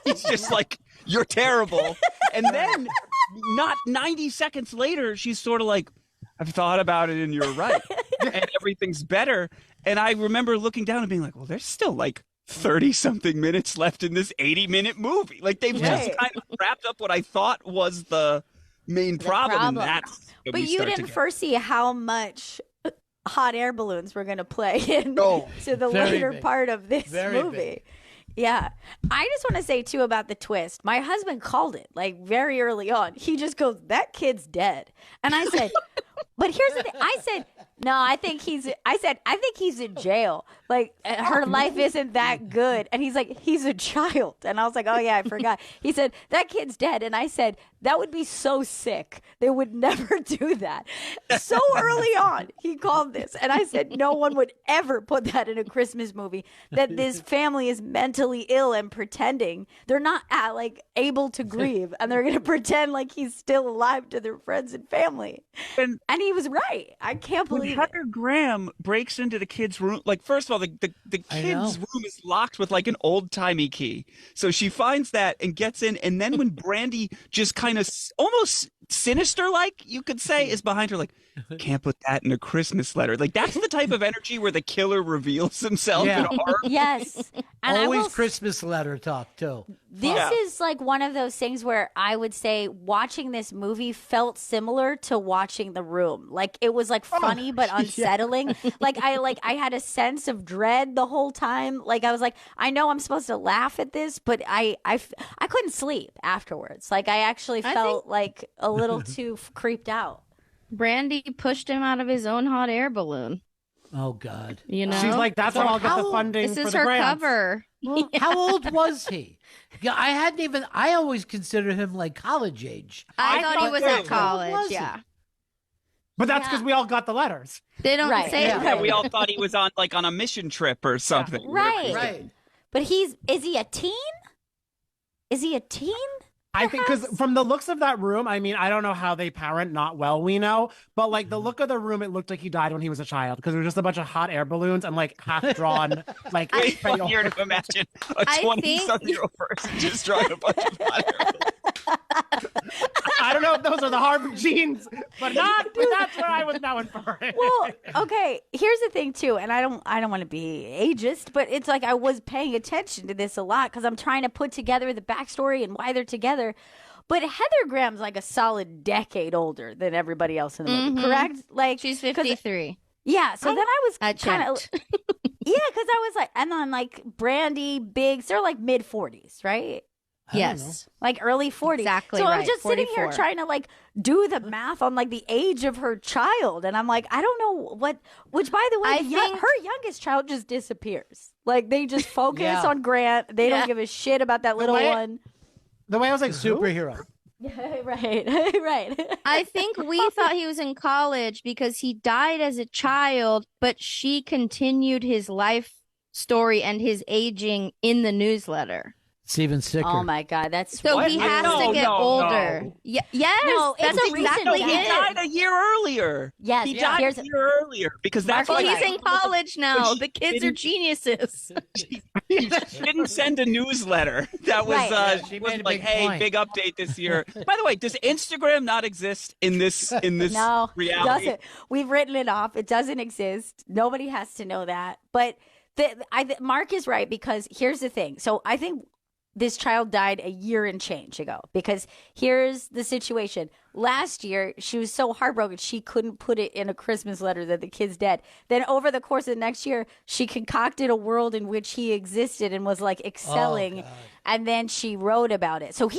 it's just like, you're terrible. And then, not 90 seconds later, she's sort of like, I've thought about it and you're right. And everything's better. And I remember looking down and being like, well, there's still like 30-something minutes left in this 80-minute movie. Like, they've just kind of wrapped up what I thought was the main problem. And that's but you didn't foresee how much hot air balloons were going to play into the later part of this movie. Big. Yeah. I just want to say too about the twist. My husband called it like very early on. He just goes, that kid's dead. And I said, but here's the thing. I said, no, I think he's in jail. Like, her life isn't that good. And he's like, he's a child. And I was like, oh yeah, I forgot. He said, that kid's dead. And I said, that would be so sick. They would never do that. So early on, he called this. And I said, no one would ever put that in a Christmas movie, that this family is mentally ill and pretending. They're not able to grieve. And they're going to pretend like he's still alive to their friends and family. And he was right. I can't believe it. Heather Graham breaks into the kid's room. Like, first of all, the kid's room is locked with like an old-timey key. So she finds that and gets in. And then when Brandy just kind of almost sinister-like, you could say, is behind her, like, can't put that in a Christmas letter. Like, that's the type of energy where the killer reveals himself in horror. Yes. And always Christmas letter talk, too. This is like one of those things where I would say watching this movie felt similar to watching The Room. Like, it was like funny but unsettling. Like I had a sense of dread the whole time. Like, I was like, I know I'm supposed to laugh at this, but I couldn't sleep afterwards. Like, I actually felt like a little too creeped out. Brandy pushed him out of his own hot air balloon. Oh God. You know, She's like, that's how I'll get the funding this for is the her grants. cover. Well, how old was he? Yeah, I always considered him like college age. I thought he was at How old was college. he? Yeah, But that's because we all got the letters. they don't Right. say Yeah. Yeah, we all thought he was on a mission trip or something. Right. Right. But is he a teen? Is he a teen? I think because from the looks of that room, I mean, I don't know how they parent, not well, we know, but like the look of the room, it looked like he died when he was a child because it was just a bunch of hot air balloons and like half drawn, like Way funnier to imagine a I 20-something-year-old person just drawing a bunch of hot I don't know if those are the Harvard genes, but that's what I was now inferring. Well, okay. Here's the thing too, and I don't want to be ageist, but it's like I was paying attention to this a lot because I'm trying to put together the backstory and why they're together. But Heather Graham's like a solid decade older than everybody else in the movie, correct? Like she's 53. Yeah. So then I was I kind of checked. yeah, because I was like, and then like Brandy, Biggs, they're like mid 40s, right? Yes. Like early 40s. Exactly So I was right, just sitting here 44. trying to like do the math on like the age of her child. And I'm like, I don't know which by the way, I think- her youngest child just disappears. Like they just focus Yeah. on Grant. They Yeah. don't give a shit about that little way- one. The way I was like, who? Superhero. right. Right. I think we thought he was in college because he died as a child, but she continued his life story and his aging in the newsletter. It's even sicker. Oh my God. That's So What? he has No, to get no, older. no. Yes, No, that's it's a recent exactly death. He it. died a year earlier. Yes, He yeah. died Here's- a year earlier because that's Well, Mark, he's why in college now. she The kids are didn't- geniuses. she didn't send a newsletter that was Right. Yeah, she was made a like, big hey, point. big update this year. By the way, does Instagram not exist in this No, reality? doesn't. We've written it off. It doesn't exist. Nobody has to know that. But Mark is right because here's the thing. So I think this child died a year and change ago because here's the situation. Last year, she was so heartbroken she couldn't put it in a Christmas letter that the kid's dead. Then over the course of the next year, she concocted a world in which he existed and was like excelling. God. And then she wrote about it. So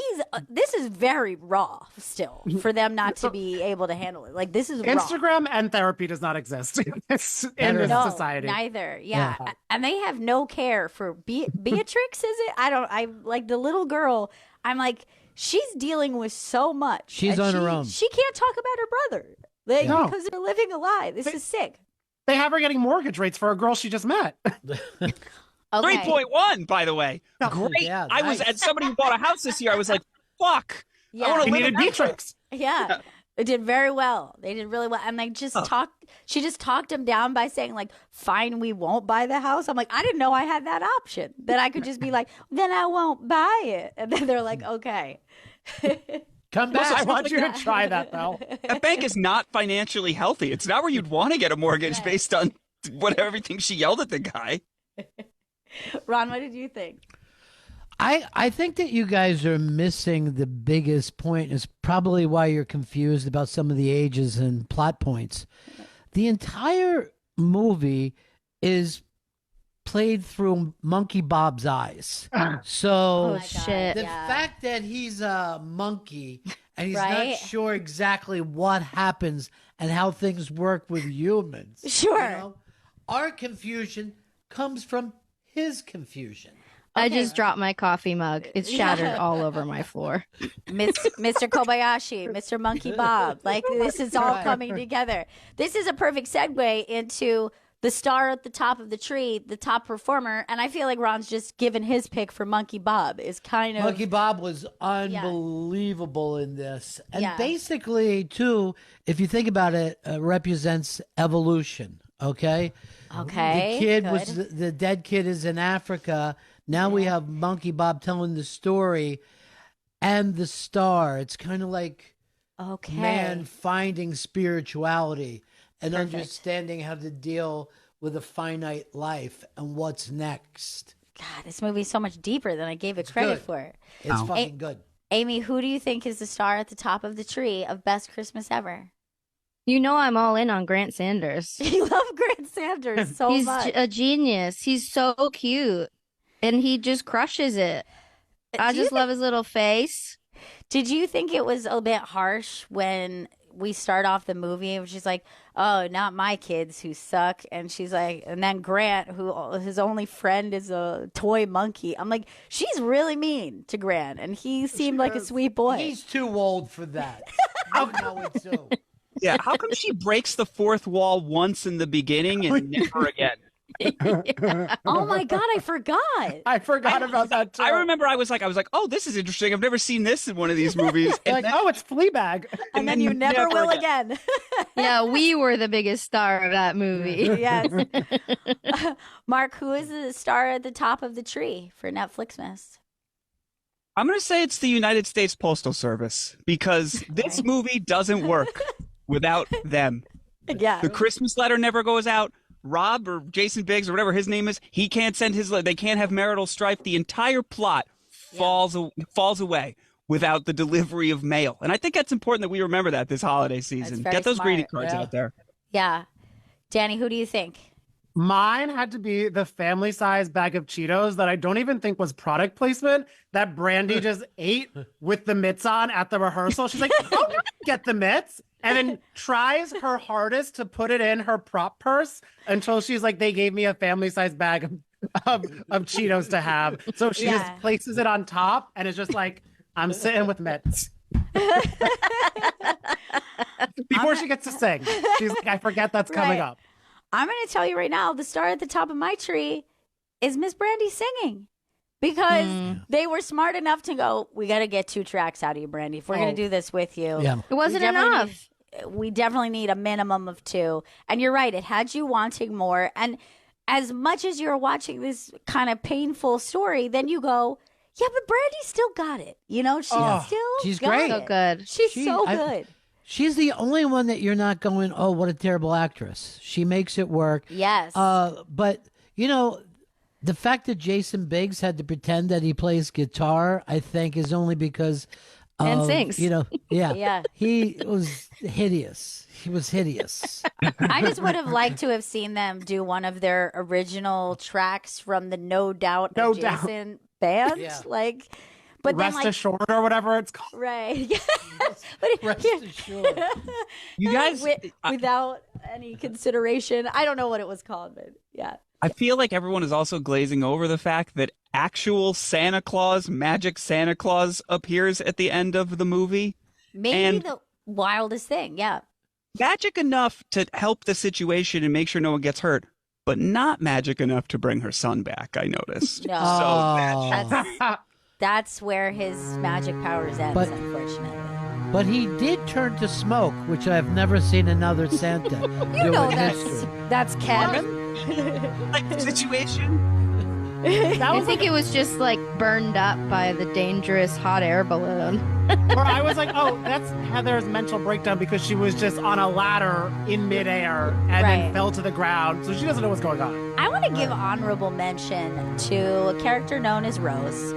this is very raw still for them not to be able to handle it. Like this is raw. Instagram and therapy does not exist in this No, society. neither. Yeah. And they have no care for Beatrix, is it? I like the little girl. I'm like, she's dealing with so much. She's and on her own. She can't talk about her brother. Like, No. because they're living a lie. This is sick. They have her getting mortgage rates for a girl she just met. Okay. 3.1, by the way. Great. Yeah, I was nice. at somebody who bought a house this year. I was like, fuck. Yeah. I want He to live needed in that Beatrix. Yeah. It did very well. They did really well. And they just she just talked him down by saying like, fine, we won't buy the house. I'm like, I didn't know I had that option. That I could just be like, then I won't buy it. And then they're like, okay. Come back. I want you to try that, though. That bank is not financially healthy. It's not where you'd want to get a mortgage based on everything she yelled at the guy. Ron, what did you think? I think that you guys are missing the biggest point. Is probably why you're confused about some of the ages and plot points. The entire movie is played through Monkey Bob's eyes. So Oh, shit. the yeah. fact that he's a monkey and he's Right? not sure exactly what happens and how things work with humans. Sure. Our confusion comes from his confusion. I just dropped my coffee mug. It's shattered all over my floor. Mr. Kobayashi, Mr. Monkey Bob. Like, this is all coming together. This is a perfect segue into the star at the top of the tree, the top performer. And I feel like Ron's just given his pick for Monkey Bob is kind of. Monkey Bob was unbelievable in this. And basically, too, if you think about it, represents evolution, okay? Okay. The kid good. was, the dead kid is in Africa. Now we have Monkey Bob telling the story and the star. It's kind of like okay. man finding spirituality and understanding how to deal with a finite life and what's next. God, this movie is so much deeper than I gave it credit good. for. It's fucking good. Amy, who do you think is the star at the top of the tree of Best Christmas Ever? You know I'm all in on Grant Sanders. You love Grant Sanders so He's much. a genius. He's so cute. And he just crushes it. I Do you just love his little face. Did you think it was a bit harsh when we start off the movie, which is like, oh, not my kids who suck. And she's like, and then Grant, who his only friend is a toy monkey. I'm like, she's really mean to Grant, and he seemed like a sweet boy. He's too old for that. I know it too. Yeah, how come she breaks the fourth wall once in the beginning and never again? Oh my God, I forgot. I forgot about that too. I remember I was like, oh, this is interesting. I've never seen this in one of these movies. And like, oh, it's Fleabag. And then you never will again. Yeah, we were the biggest star of that movie. Yes. Mark, who is the star at the top of the tree for Netflix Miss? I'm going to say it's the United States Postal Service, because this movie doesn't work without them. Yeah. The Christmas letter never goes out. Rob or Jason Biggs or whatever his name is, he can't send his letter. They can't have marital strife. The entire plot falls away without the delivery of mail. And I think that's important that we remember that this holiday season. Get those greeting cards out there. Yeah. Danny, who do you think? Mine had to be the family size bag of Cheetos that I don't even think was product placement that Brandy just ate with the mitts on at the rehearsal. She's like, oh, you can get the mitts. And then tries her hardest to put it in her prop purse until she's like, they gave me a family size bag of Cheetos to have. So she just places it on top and is just like, I'm sitting with mitts. Before she gets to sing, she's like, I forget that's coming up. I'm going to tell you right now, the star at the top of my tree is Miss Brandy singing. Because they were smart enough to go, we got to get 2 tracks out of you, Brandy. If we're going to do this with you. Yeah. It wasn't enough. We definitely need a minimum of 2. And you're right, it had you wanting more. And as much as you're watching this kind of painful story, then you go, yeah, but Brandy still got it. You know, she's great. So good. She's so good. She's the only one that you're not going, oh, what a terrible actress. She makes it work. Yes. But, you know, the fact that Jason Biggs had to pretend that he plays guitar, I think, is only because and sings. You know, Yeah. He was hideous. He was hideous. I just would have liked to have seen them do one of their original tracks from the No Doubt Jason band. Yeah. Like, but Rest then, like, Assured or whatever it's called. Right. Rest assured. You guys, without any consideration. I don't know what it was called, but yeah. I feel like everyone is also glazing over the fact that actual Santa Claus, magic Santa Claus, appears at the end of the movie. Maybe the wildest thing, yeah. Magic enough to help the situation and make sure no one gets hurt, but not magic enough to bring her son back, I noticed. No. That's where his magic powers ends, unfortunately. But he did turn to smoke, which I've never seen another Santa do in history. That's canon. Like the situation. I think it was just like burned up by the dangerous hot air balloon. Or I was like, oh, that's Heather's mental breakdown because she was just on a ladder in midair and then fell to the ground. So she doesn't know what's going on. I want to give honorable mention to a character known as Rose,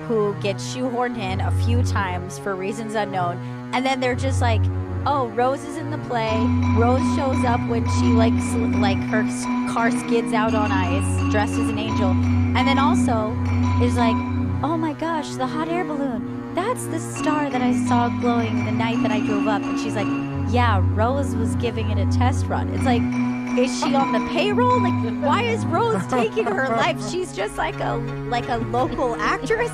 who gets shoehorned in a few times for reasons unknown. And then they're just like, oh, Rose is in the play. Rose shows up when she like her car skids out on ice, dressed as an angel. And then also is like, oh my gosh, the hot air balloon. That's the star that I saw glowing the night that I drove up. And she's like, yeah, Rose was giving it a test run. It's like, is she on the payroll? Like, why is Rose taking her life? She's just like a local actress.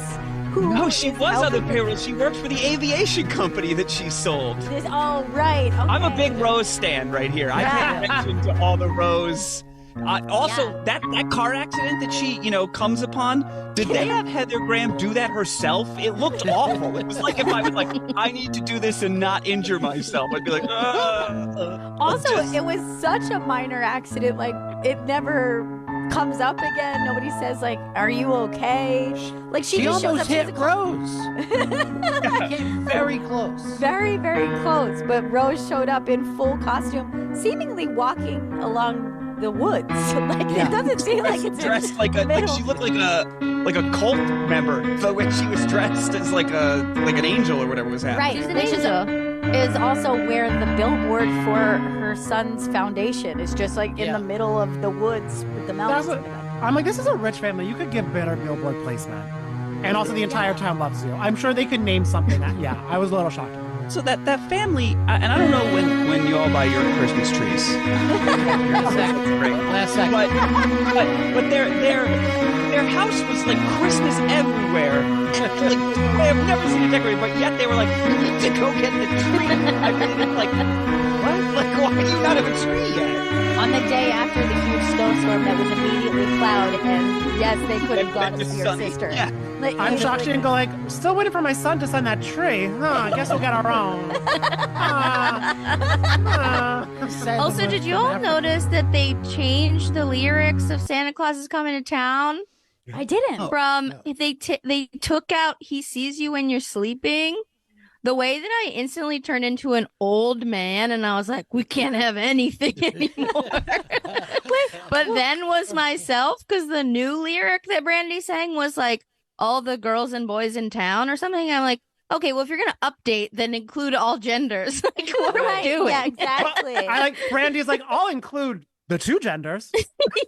No, she was on the payroll. She worked for the aviation company that she sold. Right. Okay. I'm a big Rose stan right here. I pay attention to all the Rose. Also, that car accident that she, comes upon, did they have Heather Graham do that herself? It looked awful. It was like if I was like, I need to do this and not injure myself. I'd be like, Also, it was such a minor accident. Like, it never comes up again. Nobody says, like, are you okay? Like, she just shows almost up hit Rose. Came very close. Very, very close. But Rose showed up in full costume, seemingly walking along the woods. Like, it doesn't seem like it's dressed like she looked like a cult member. So when she was dressed as like an angel or whatever was happening. Right, which is also where the billboard for her son's foundation is, just like in the middle of the woods with the mountains. I'm like, this is a rich family. You could give better billboard placement. And also the entire town loves you. I'm sure they could name something that, I was a little shocked. So that family, and I don't know when you all buy your Christmas trees. Last second. But their house was like Christmas everywhere. Like, I have never seen it decorated, but yet they were like, we need to go get the tree. I mean, it's like, what? Like, why do you not have a tree yet? On the day after the huge snowstorm that was immediately plowed, and yes, they could have gone to see your sister. Yeah. Like, I'm shocked she didn't go like, still waiting for my son to sign that tree. I guess we'll get our own. Also, did you all notice that they changed the lyrics of Santa Claus is Coming to Town? I didn't. They took out "He sees you when you're sleeping." The way that I instantly turned into an old man, and I was like, "We can't have anything anymore." But then was myself, because the new lyric that Brandy sang was like, "All the girls and boys in town" or something. I'm like, okay, well, if you're gonna update, then include all genders. Like, what are we doing? Yeah, exactly. I like Brandy's like, I'll include the two genders.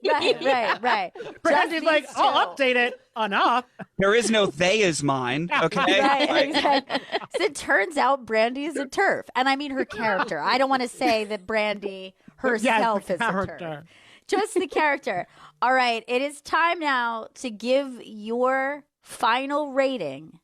Right. Brandy's like, I'll update it enough. There is no "they" is mine. Okay. Right, exactly. So it turns out Brandy is a TERF, and I mean her character. I don't want to say that Brandy herself is a TERF. Just the character. All right, it is time now to give your final rating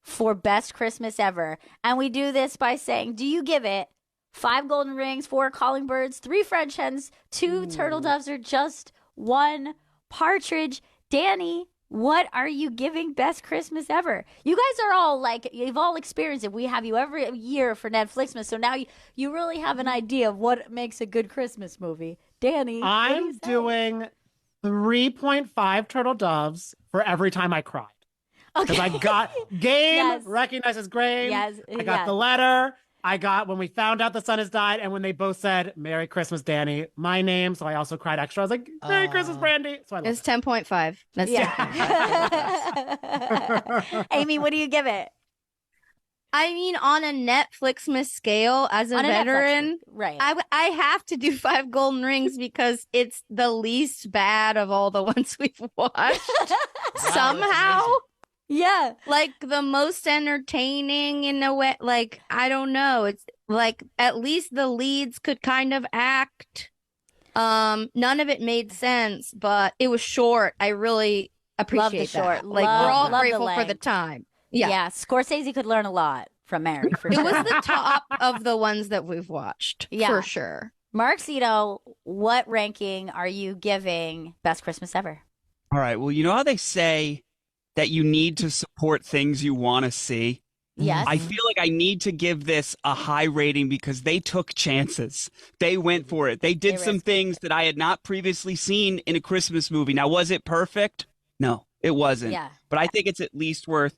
for Best Christmas Ever. And we do this by saying, do you give it 5 golden rings, 4 calling birds, 3 French hens, 2 turtle doves, or just 1 partridge? Danny, what are you giving Best Christmas Ever? You guys are all like, you've all experienced it. We have you every year for Netflixmas. So now you really have an idea of what makes a good Christmas movie. Danny, I'm doing 3.5 turtle doves for every time I cried. Because I got game recognizes grave. Yes. I got the letter. I got when we found out the son has died, and when they both said "Merry Christmas, Danny," my name. So I also cried extra. I was like, "Merry Christmas, Brandy." So I It's 10.5. That's Amy, what do you give it? I mean, on a Netflixmas scale, as a veteran, right? I have to do 5 golden rings because it's the least bad of all the ones we've watched. Somehow. Yeah. Like the most entertaining in a way. Like, I don't know. It's like at least the leads could kind of act. None of it made sense, but it was short. I really appreciate the short. that. Like, we're all grateful for the time. Yeah. Scorsese could learn a lot from Mary. For sure. It was the top of the ones that we've watched. Yeah. For sure. Mark Zito, what ranking are you giving Best Christmas Ever? All right. Well, you know how they say that you need to support things you want to see? Yes. I feel like I need to give this a high rating because they took chances. They went for it. They did some things that I had not previously seen in a Christmas movie. Now, was it perfect? No, it wasn't. Yeah. But I think it's at least worth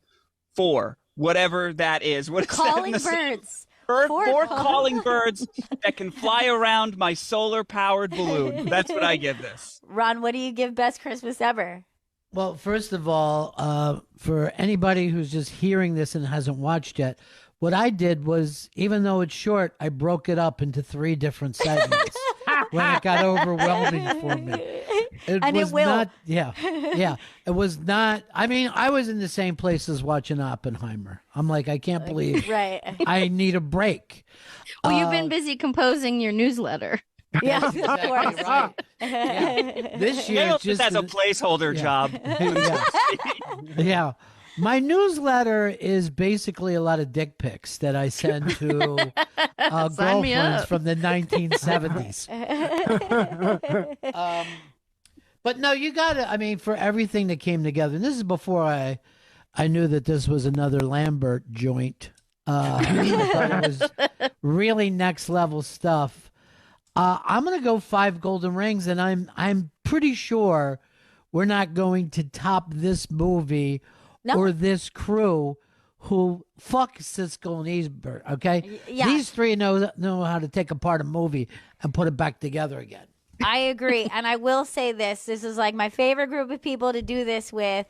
4, whatever that is. What is calling that birds. 4 calling birds that can fly around my solar-powered balloon. That's what I give this. Ron, what do you give Best Christmas Ever? Well, first of all, for anybody who's just hearing this and hasn't watched yet, what I did was, even though it's short, I broke it up into 3 different segments when it got overwhelming for me. It will. It was not. I mean, I was in the same place as watching Oppenheimer. I'm like, I can't believe I need a break. Well, you've been busy composing your newsletter. Yeah, of course. Right. Yeah. This year, just as a placeholder job. Yeah. My newsletter is basically a lot of dick pics that I send to girlfriends from the 1970s. But no, you got to, I mean, for everything that came together, and this is before I knew that this was another Lambert joint. I thought it was really next level stuff. I'm going to go 5 golden rings, and I'm pretty sure we're not going to top this movie or this crew who fuck Siskel and Ebert, okay? Yeah. These 3 know how to take apart a movie and put it back together again. I agree. And I will say this. This is like my favorite group of people to do this with.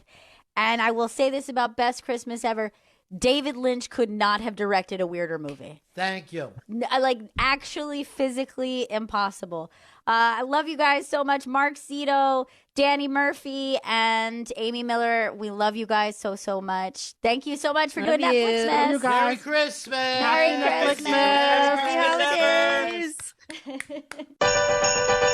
And I will say this about Best Christmas Ever. David Lynch could not have directed a weirder movie. Thank you. Like, actually, physically impossible. I love you guys so much. Mark Zito, Danny Murphy, and Amy Miller. We love you guys so, so much. Thank you so much for doing Netflix Mess. Merry Christmas. Merry Christmas. Happy holidays.